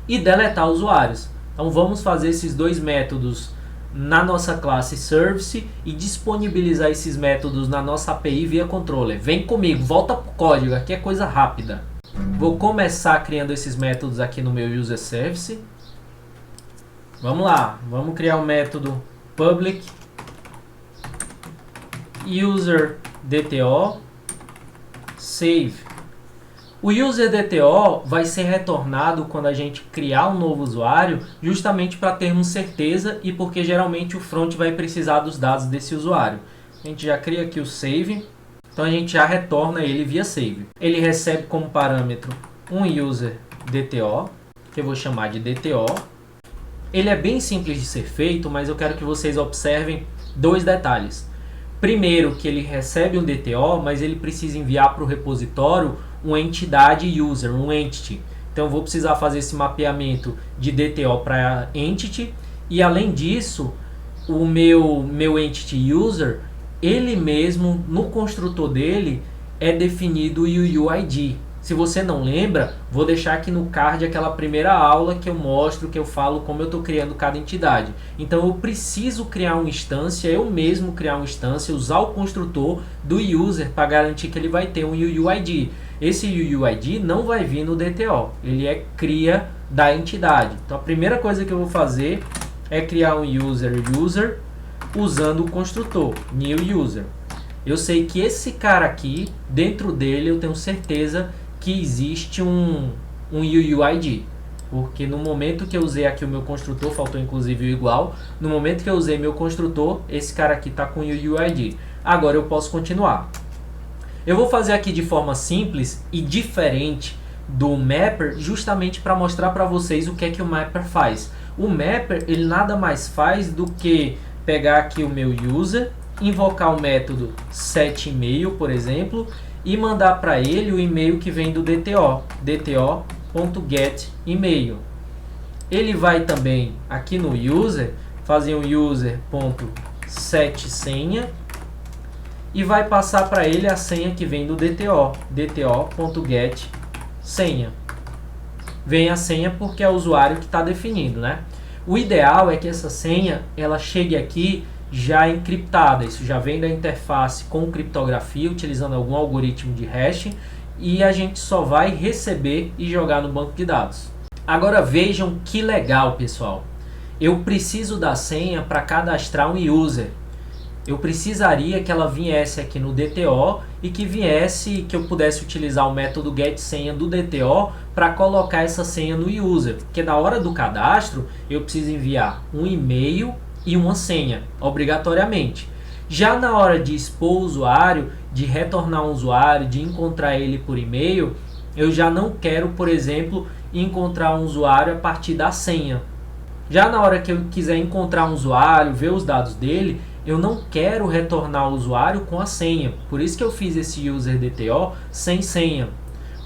e deletar usuários. Então vamos fazer esses dois métodos na nossa classe service e disponibilizar esses métodos na nossa API via controller. Vem comigo, volta para o código, aqui é coisa rápida. Vou começar criando esses métodos aqui no meu user service. Vamos lá, vamos criar um método public user DTO save O UserDTO vai ser retornado quando a gente criar um novo usuário, justamente para termos certeza e porque geralmente o front vai precisar dos dados desse usuário. A gente já cria aqui o save, então a gente já retorna ele via save. Ele recebe como parâmetro um UserDTO, que eu vou chamar de DTO. Ele é bem simples de ser feito, mas eu quero que vocês observem dois detalhes. Primeiro, que ele recebe um DTO, mas ele precisa enviar para o repositório uma entidade user, um entity. Então eu vou precisar fazer esse mapeamento de DTO para entity. E além disso, o meu entity user, ele mesmo, no construtor dele, é definido o UUID. Se você não lembra, vou deixar aqui no card aquela primeira aula que eu mostro, que eu falo como eu estou criando cada entidade. Então eu preciso criar uma instância, eu mesmo criar uma instância, usar o construtor do user para garantir que ele vai ter um UUID. Esse UUID não vai vir no DTO, ele é cria da entidade. Então a primeira coisa que eu vou fazer é criar um user usando o construtor new user. Eu sei que esse cara aqui, dentro dele eu tenho certeza que existe um UUID, porque no momento que eu usei aqui o meu construtor, faltou inclusive o igual, no momento que eu usei meu construtor, esse cara aqui está com o UUID. Agora eu posso continuar. Eu vou fazer aqui de forma simples e diferente do Mapper, justamente para mostrar para vocês o que é que o Mapper faz. O Mapper, ele nada mais faz do que pegar aqui o meu user, invocar o método setEmail, por exemplo, e mandar para ele o e-mail que vem do DTO, dto.getEmail. Ele vai também aqui no user fazer um user.setSenha e vai passar para ele a senha que vem do DTO, dto.getSenha. Vem a senha porque é o usuário que está definindo, né? O ideal é que essa senha ela chegue aqui já encriptada. Isso já vem da interface com criptografia, utilizando algum algoritmo de hashing, e a gente só vai receber e jogar no banco de dados. Agora vejam que legal, pessoal. Eu preciso da senha para cadastrar um user. Eu precisaria que ela viesse aqui no DTO e que eu pudesse utilizar o método getSenha do DTO para colocar essa senha no user, porque na hora do cadastro eu preciso enviar um e-mail e uma senha, obrigatoriamente. Já na hora de expor o usuário, de retornar um usuário, de encontrar ele por e-mail, eu já não quero, por exemplo, encontrar um usuário a partir da senha. Já na hora que eu quiser encontrar um usuário, ver os dados dele, eu não quero retornar o usuário com a senha. Por isso que eu fiz esse UserDTO sem senha.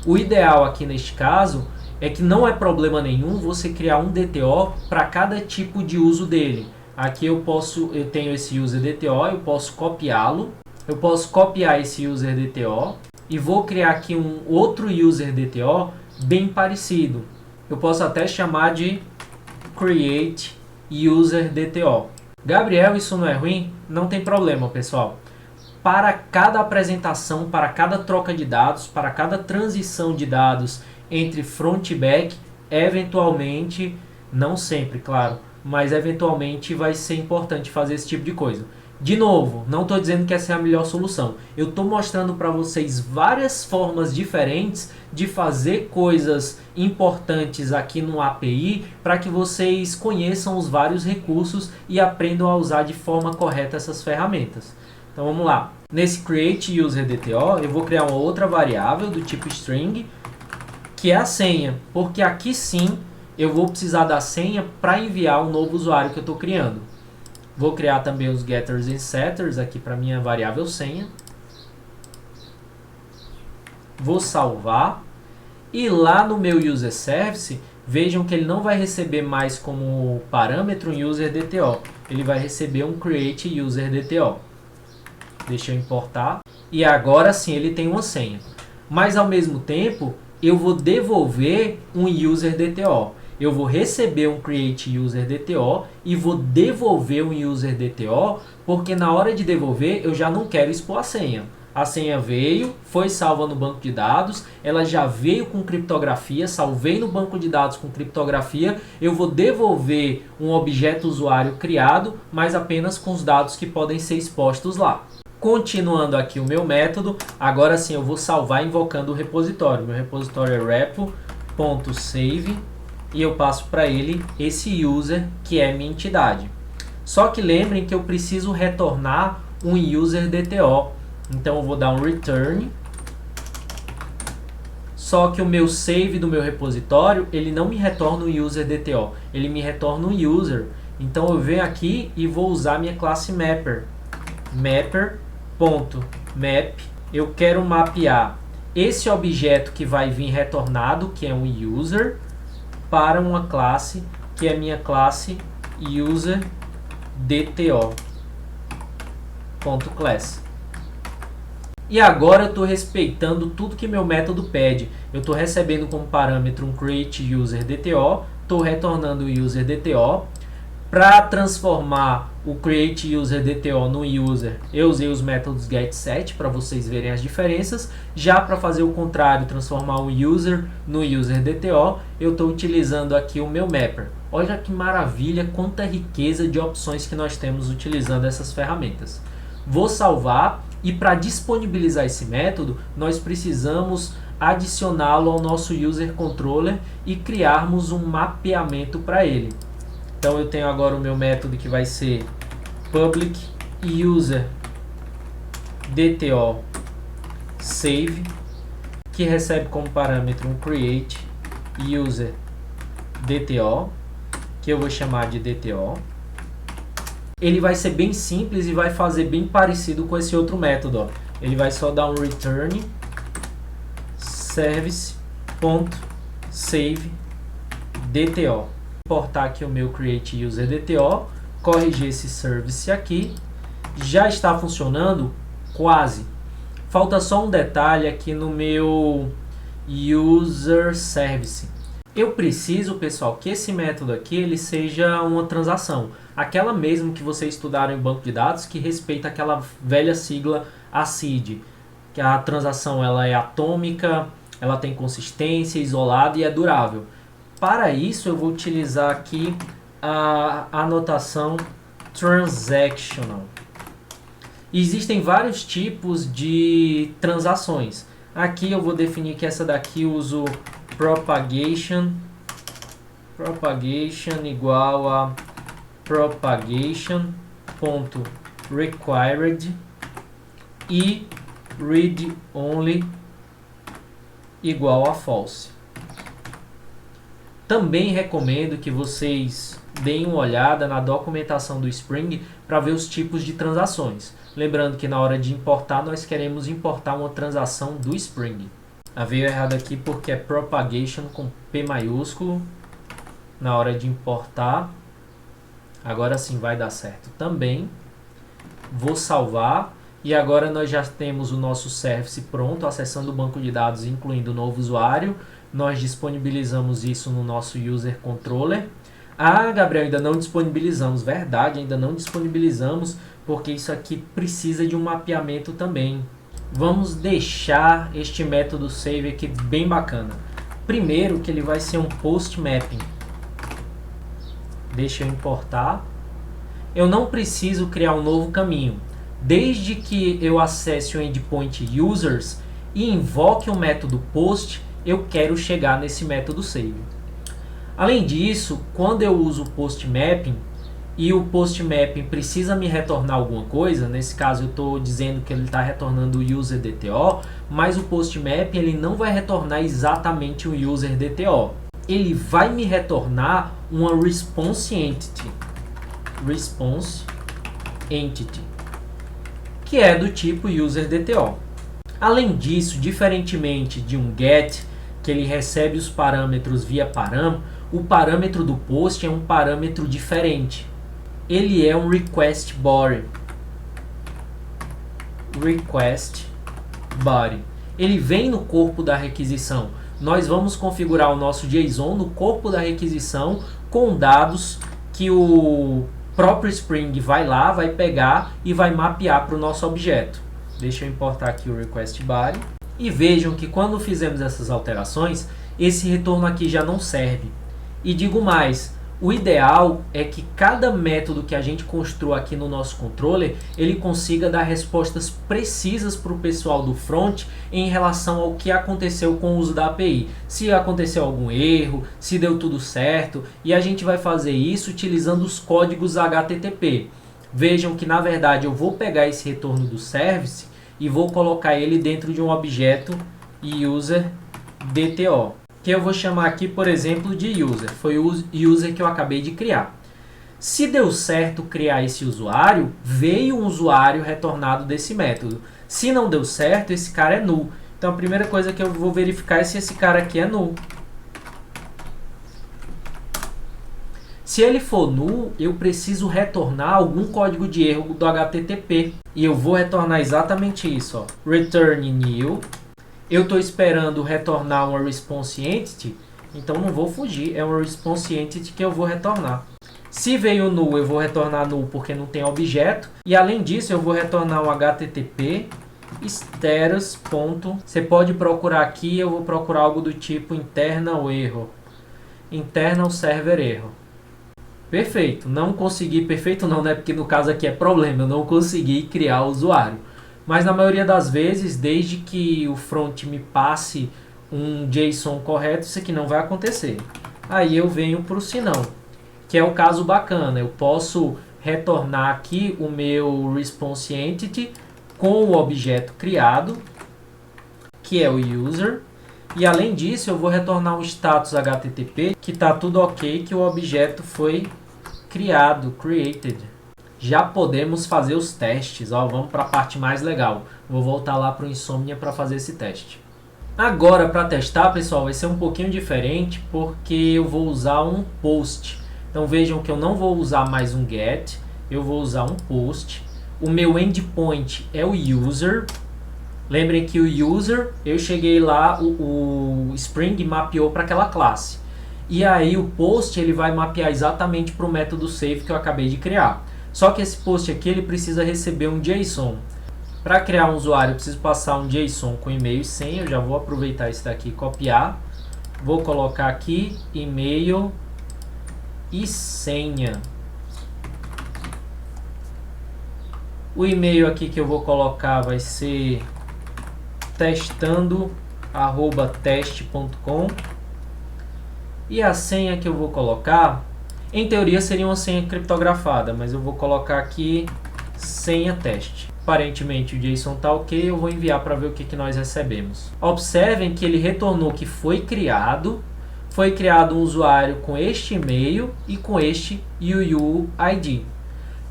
O ideal aqui neste caso é que não é problema nenhum você criar um DTO para cada tipo de uso dele. Aqui eu tenho esse UserDTO, eu posso copiá-lo. Eu posso copiar esse UserDTO e vou criar aqui um outro UserDTO bem parecido. Eu posso até chamar de Create UserDTO. Gabriel, isso não é ruim? Não tem problema, pessoal. Para cada apresentação, para cada troca de dados, para cada transição de dados entre front e back, eventualmente, não sempre, claro, mas eventualmente vai ser importante fazer esse tipo de coisa. De novo, não estou dizendo que essa é a melhor solução. Eu estou mostrando para vocês várias formas diferentes de fazer coisas importantes aqui no API para que vocês conheçam os vários recursos e aprendam a usar de forma correta essas ferramentas. Então vamos lá. Nesse Create UserDTO eu vou criar uma outra variável do tipo string, que é a senha, porque aqui sim eu vou precisar da senha para enviar o novo usuário que eu estou criando. Vou criar também os getters e setters aqui para minha variável senha. Vou salvar. E lá no meu user service, vejam que ele não vai receber mais como parâmetro um UserDTO. Ele vai receber um create UserDTO. Deixa eu importar. E agora sim ele tem uma senha. Mas ao mesmo tempo, eu vou devolver um UserDTO. Eu vou receber um create UserDTO e vou devolver um UserDTO, porque na hora de devolver eu já não quero expor a senha. A senha veio, foi salva no banco de dados, ela já veio com criptografia, salvei no banco de dados com criptografia, eu vou devolver um objeto usuário criado, mas apenas com os dados que podem ser expostos lá. Continuando aqui o meu método, agora sim eu vou salvar invocando o repositório. Meu repositório é repo.save e eu passo para ele esse user que é minha entidade. Só que lembrem que eu preciso retornar um user DTO. Então eu vou dar um return. Só que o meu save do meu repositório, ele não me retorna um user DTO, ele me retorna um user. Então eu venho aqui e vou usar minha classe mapper. Mapper.map. Eu quero mapear esse objeto que vai vir retornado, que é um user, para uma classe que é minha classe userDTO.class. E agora eu estou respeitando tudo que meu método pede. Eu estou recebendo como parâmetro um createUserDTO, estou retornando o userDTO. Para transformar o createUserDTO no user, eu usei os métodos getSet para vocês verem as diferenças. Já para fazer o contrário, transformar o user no userDTO, eu estou utilizando aqui o meu mapper. Olha que maravilha, quanta riqueza de opções que nós temos utilizando essas ferramentas. Vou salvar e para disponibilizar esse método, nós precisamos adicioná-lo ao nosso user controller e criarmos um mapeamento para ele. Então eu tenho agora o meu método que vai ser public userDTO save, que recebe como parâmetro um create userDTO, que eu vou chamar de DTO. Ele vai ser bem simples e vai fazer bem parecido com esse outro método. Ó. Ele vai só dar um return service.save.dto. Importar aqui o meu createUserDTO, corrigir esse service aqui. Já está funcionando? Quase. Falta só um detalhe aqui no meu user service. Eu preciso, pessoal, que esse método aqui ele seja uma transação. Aquela mesmo que vocês estudaram em banco de dados, que respeita aquela velha sigla ACID. Que a transação ela é atômica, ela tem consistência, isolada e é durável. Para isso, eu vou utilizar aqui a anotação transactional. Existem vários tipos de transações. Aqui eu vou definir que essa daqui eu uso propagation igual a propagation.required e read only igual a false. Também recomendo que vocês deem uma olhada na documentação do Spring para ver os tipos de transações. Lembrando que na hora de importar, nós queremos importar uma transação do Spring. Veio errado aqui porque é propagation com P maiúsculo na hora de importar. Agora sim vai dar certo também. Vou salvar. E agora nós já temos o nosso service pronto, acessando o banco de dados, incluindo o novo usuário. Nós disponibilizamos isso no nosso user controller. Gabriel, ainda não disponibilizamos. Verdade, ainda não disponibilizamos, porque isso aqui precisa de um mapeamento também. Vamos deixar este método save aqui bem bacana. Primeiro que ele vai ser um post mapping. Deixa eu importar. Eu não preciso criar um novo caminho. Desde que eu acesse o endpoint users e invoque o método post, eu quero chegar nesse método save. Além disso, quando eu uso o post mapping e o post mapping precisa me retornar alguma coisa, nesse caso eu estou dizendo que ele está retornando o userDTO, mas o post mapping ele não vai retornar exatamente o userDTO. Ele vai me retornar uma response entity, que é do tipo userDTO. Além disso, diferentemente de um get, que ele recebe os parâmetros via param, o parâmetro do post é um parâmetro diferente. Ele é um request body. Ele vem no corpo da requisição. Nós vamos configurar o nosso JSON no corpo da requisição com dados que o próprio Spring vai lá, vai pegar e vai mapear para o nosso objeto. Deixa eu importar aqui o request body. E vejam que quando fizemos essas alterações, esse retorno aqui já não serve. E digo mais, O ideal é que cada método que a gente construa aqui no nosso controller, ele consiga dar respostas precisas para o pessoal do front em relação ao que aconteceu com o uso da API. Se aconteceu algum erro, se deu tudo certo, e a gente vai fazer isso utilizando os códigos HTTP. Vejam que na verdade eu vou pegar esse retorno do service e vou colocar ele dentro de um objeto user.dto. Que eu vou chamar aqui, por exemplo, de user. Foi o user que eu acabei de criar. Se deu certo criar esse usuário, veio um usuário retornado desse método. Se não deu certo, esse cara é null. Então a primeira coisa que eu vou verificar é se esse cara aqui é null. Se ele for null, eu preciso retornar algum código de erro do HTTP. E eu vou retornar exatamente isso. Ó. Return new. Eu estou esperando retornar uma response entity, então não vou fugir, é uma response entity que eu vou retornar. Se veio null, eu vou retornar null porque não tem objeto. E além disso, eu vou retornar um HTTP status. Você pode procurar aqui, eu vou procurar algo do tipo internal error. Internal server error. Perfeito. Não consegui, perfeito não, né? Porque no caso aqui é problema, eu não consegui criar o usuário. Mas na maioria das vezes, desde que o front me passe um JSON correto, isso aqui não vai acontecer. Aí eu venho para o senão, que é o caso bacana. Eu posso retornar aqui o meu response entity com o objeto criado, que é o user. E além disso, eu vou retornar um status HTTP, que está tudo ok, que o objeto foi criado, created. Já podemos fazer os testes. Ó, vamos para a parte mais legal. Vou voltar lá para o Insomnia para fazer esse teste. Agora, para testar, pessoal, vai ser um pouquinho diferente, porque eu vou usar um post. Então vejam que eu não vou usar mais um get, eu vou usar um post. O meu endpoint é o user. Lembrem que o user, eu cheguei lá, o Spring mapeou para aquela classe. E aí o post ele vai mapear exatamente para o método save que eu acabei de criar. Só que esse post aqui ele precisa receber um JSON. Para criar um usuário eu preciso passar um JSON com e-mail e senha. Eu já vou aproveitar esse daqui e copiar. Vou colocar aqui e-mail e senha. O e-mail aqui que eu vou colocar vai ser testando@teste.com. E a senha que eu vou colocar, em teoria seria uma senha criptografada, mas eu vou colocar aqui senha teste. Aparentemente o JSON está ok, eu vou enviar para ver o que nós recebemos. Observem que ele retornou que foi criado um usuário com este e-mail e com este UUID.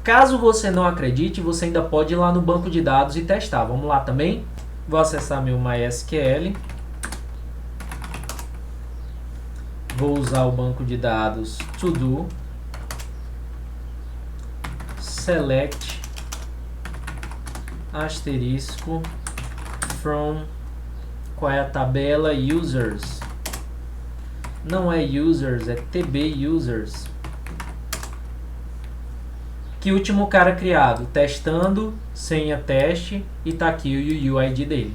Caso você não acredite, você ainda pode ir lá no banco de dados e testar. Vamos lá também? Vou acessar meu MySQL. Vou usar o banco de dados to do. Select asterisco from, qual é a tabela? Users. Não é users, é TB users. Que último cara criado? Testando, senha teste, e tá aqui o UUID dele.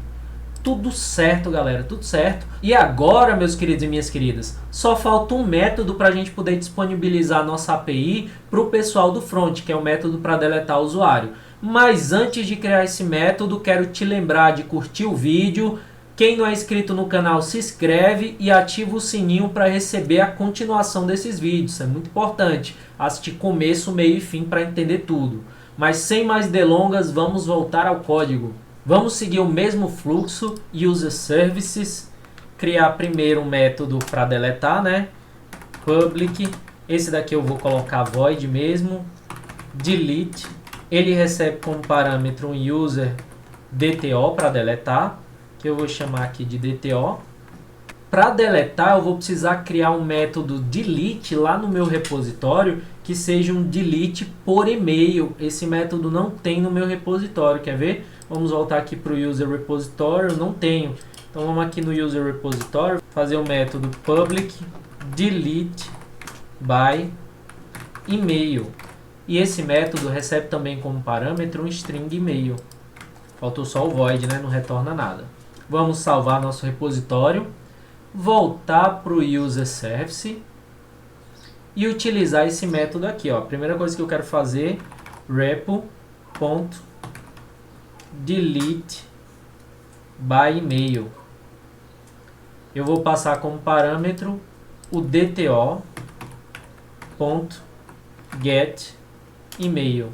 Tudo certo, galera, tudo certo. E agora, meus queridos e minhas queridas, só falta um método para a gente poder disponibilizar a nossa API para o pessoal do front, que é o método para deletar o usuário. Mas antes de criar esse método, quero te lembrar de curtir o vídeo. Quem não é inscrito no canal, se inscreve e ativa o sininho para receber a continuação desses vídeos. Isso é muito importante. Assistir começo, meio e fim para entender tudo. Mas sem mais delongas, vamos voltar ao código. Vamos seguir o mesmo fluxo, user services, criar primeiro um método para deletar, né? Public, esse daqui eu vou colocar void mesmo, delete, ele recebe como parâmetro um user DTO para deletar, que eu vou chamar aqui de DTO. Para deletar eu vou precisar criar um método delete lá no meu repositório, que seja um delete por e-mail. Esse método não tem no meu repositório, quer ver? Vamos voltar aqui para o user repository, eu não tenho. Então vamos aqui no user repository, fazer o método public delete by email. E esse método recebe também como parâmetro um string email. Faltou só o void, né? Não retorna nada. Vamos salvar nosso repositório, voltar para o user service e utilizar esse método aqui. Ó. A primeira coisa que eu quero fazer, repo.delete by email. Eu vou passar como parâmetro o dto.getEmail.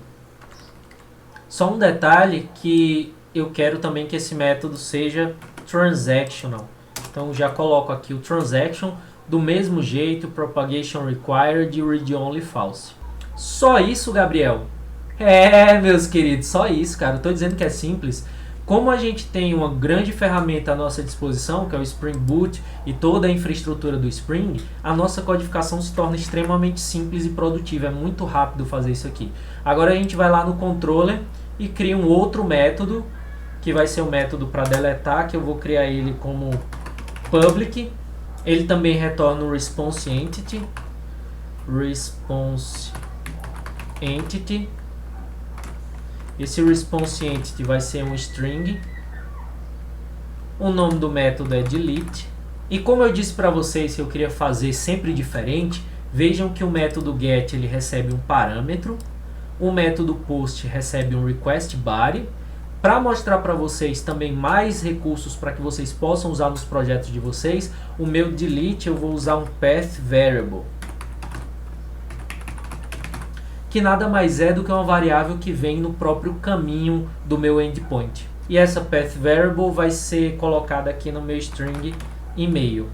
Só um detalhe que eu quero também que esse método seja transactional. Então já coloco aqui o transaction do mesmo jeito, propagation required e read only false. Só isso, Gabriel? Meus queridos, só isso, cara. Eu tô dizendo que é simples. Como a gente tem uma grande ferramenta à nossa disposição, que é o Spring Boot e toda a infraestrutura do Spring, a nossa codificação se torna extremamente simples e produtiva. É muito rápido fazer isso aqui. Agora a gente vai lá no controller e cria um outro método, que vai ser o método para deletar, que eu vou criar ele como public. Ele também retorna o response entity. Esse response entity vai ser um string. O nome do método é delete. E como eu disse para vocês que eu queria fazer sempre diferente, vejam que o método get ele recebe um parâmetro. O método post recebe um request body. Para mostrar para vocês também mais recursos para que vocês possam usar nos projetos de vocês, o meu delete eu vou usar um path variable, que nada mais é do que uma variável que vem no próprio caminho do meu endpoint. E essa path variable vai ser colocada aqui no meu string email.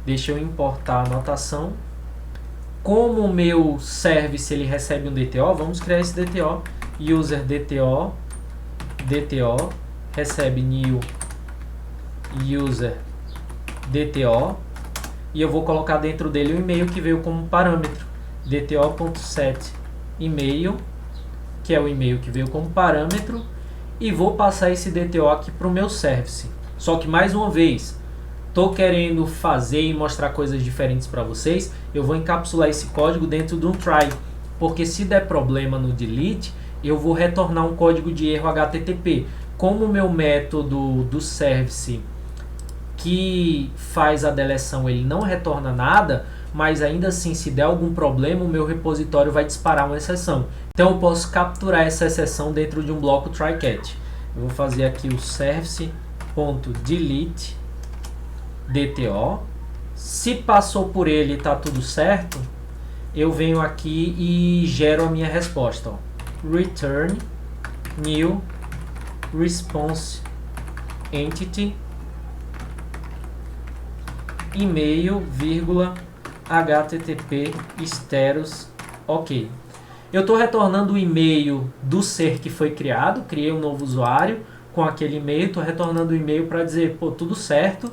Deixa eu importar a anotação. Como o meu service ele recebe um DTO, vamos criar esse DTO. User DTO recebe new user DTO. E eu vou colocar dentro dele o e-mail que veio como parâmetro. dto.setEmail, que é o e-mail que veio como parâmetro, e vou passar esse DTO aqui para o meu service. Só que mais uma vez, estou querendo fazer e mostrar coisas diferentes para vocês, eu vou encapsular esse código dentro de um try, porque se der problema no delete, eu vou retornar um código de erro HTTP. Como o meu método do service que faz a deleção ele não retorna nada, mas ainda assim, se der algum problema, o meu repositório vai disparar uma exceção. Então eu posso capturar essa exceção dentro de um bloco try-catch. Eu vou fazer aqui o service.delete DTO. Se passou por ele e está tudo certo, eu venho aqui e gero a minha resposta. Ó. Return new response entity e-mail, HTTP status, ok. Eu estou retornando o e-mail do ser que foi criado, criei um novo usuário com aquele e-mail, estou retornando o e-mail para dizer, pô, tudo certo,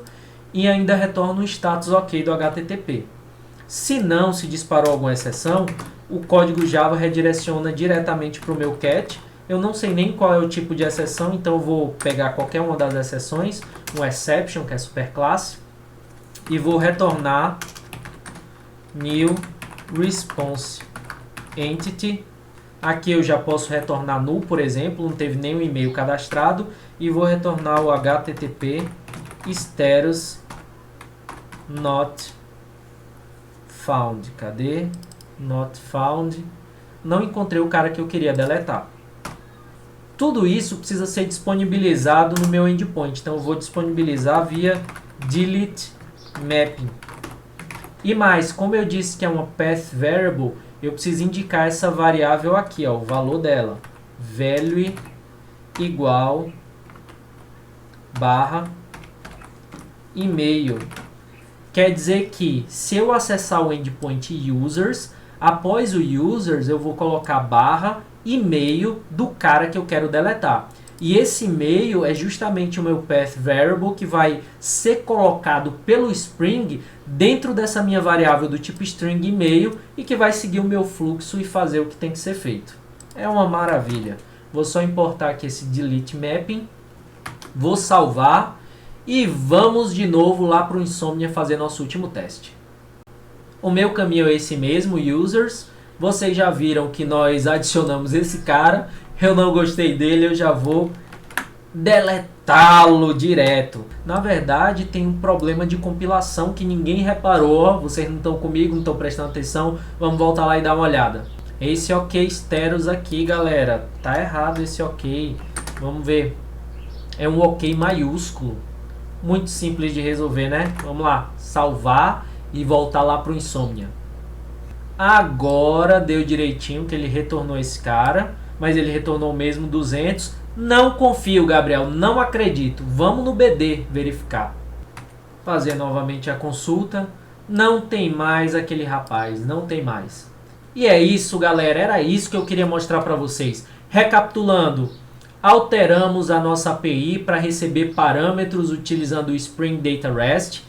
e ainda retorno o status ok do HTTP. Se não, se disparou alguma exceção, o código Java redireciona diretamente para o meu cat. Eu não sei nem qual é o tipo de exceção, então eu vou pegar qualquer uma das exceções, um exception, que é superclasse, e vou retornar new response entity. Aqui eu já posso retornar null, por exemplo, não teve nenhum e-mail cadastrado, e vou retornar o HTTP status not found. Cadê? Not found. Não encontrei o cara que eu queria deletar. Tudo isso precisa ser disponibilizado no meu endpoint, então eu vou disponibilizar via delete mapping. E mais, como eu disse que é uma path variable, eu preciso indicar essa variável aqui, ó, o valor dela. Value igual barra e-mail. Quer dizer que se eu acessar o endpoint users, após o users eu vou colocar barra e-mail do cara que eu quero deletar. E esse e-mail é justamente o meu path variable que vai ser colocado pelo Spring dentro dessa minha variável do tipo string e-mail e que vai seguir o meu fluxo e fazer o que tem que ser feito. É uma maravilha. Vou só importar aqui esse delete mapping, vou salvar e vamos de novo lá para o Insomnia fazer nosso último teste. O meu caminho é esse mesmo, users. Vocês já viram que nós adicionamos esse cara. Eu não gostei dele, eu já vou deletá-lo direto. Na verdade, tem um problema de compilação que ninguém reparou. Vocês não estão comigo, não estão prestando atenção. Vamos voltar lá e dar uma olhada. Esse OK Stereos aqui, galera, tá errado esse OK. Vamos ver. É um OK maiúsculo. Muito simples de resolver, né? Vamos lá, salvar e voltar lá pro Insomnia. Agora deu direitinho que ele retornou esse cara, mas ele retornou mesmo 200. Não confio, Gabriel, não acredito. Vamos no BD verificar. Fazer novamente a consulta. Não tem mais aquele rapaz, não tem mais. E é isso, galera, era isso que eu queria mostrar para vocês. Recapitulando, alteramos a nossa API para receber parâmetros utilizando o Spring Data REST.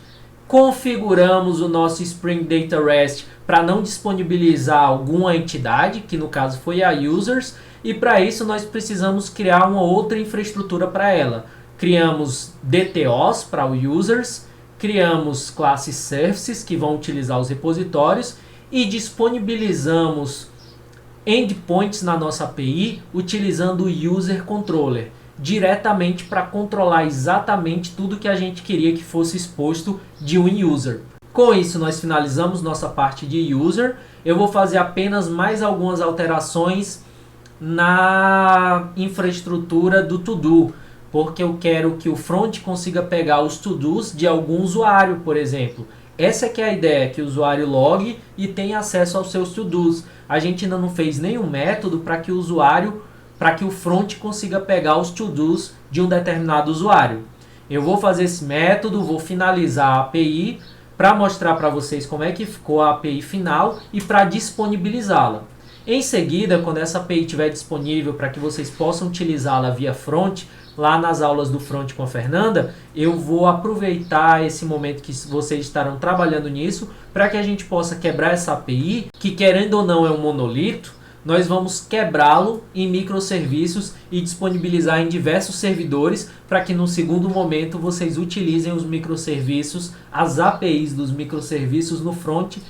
Configuramos o nosso Spring Data REST para não disponibilizar alguma entidade, que no caso foi a users, e para isso nós precisamos criar uma outra infraestrutura para ela. Criamos DTOs para os users, criamos classes services que vão utilizar os repositórios e disponibilizamos endpoints na nossa API utilizando o User Controller diretamente para controlar exatamente tudo que a gente queria que fosse exposto de um user. Com isso, nós finalizamos nossa parte de user. Eu vou fazer apenas mais algumas alterações na infraestrutura do to-do, porque eu quero que o front consiga pegar os to-dos de algum usuário, por exemplo. Essa é que é a ideia, que o usuário logue e tenha acesso aos seus to-dos. A gente ainda não fez nenhum método para que o usuário, para que o front consiga pegar os to-dos de um determinado usuário. Eu vou fazer esse método, vou finalizar a API para mostrar para vocês como é que ficou a API final e para disponibilizá-la. Em seguida, quando essa API estiver disponível para que vocês possam utilizá-la via front, lá nas aulas do front com a Fernanda, eu vou aproveitar esse momento que vocês estarão trabalhando nisso para que a gente possa quebrar essa API, que querendo ou não é um monolito. Nós vamos quebrá-lo em microserviços e disponibilizar em diversos servidores para que no segundo momento vocês utilizem os microserviços, as APIs dos microserviços no front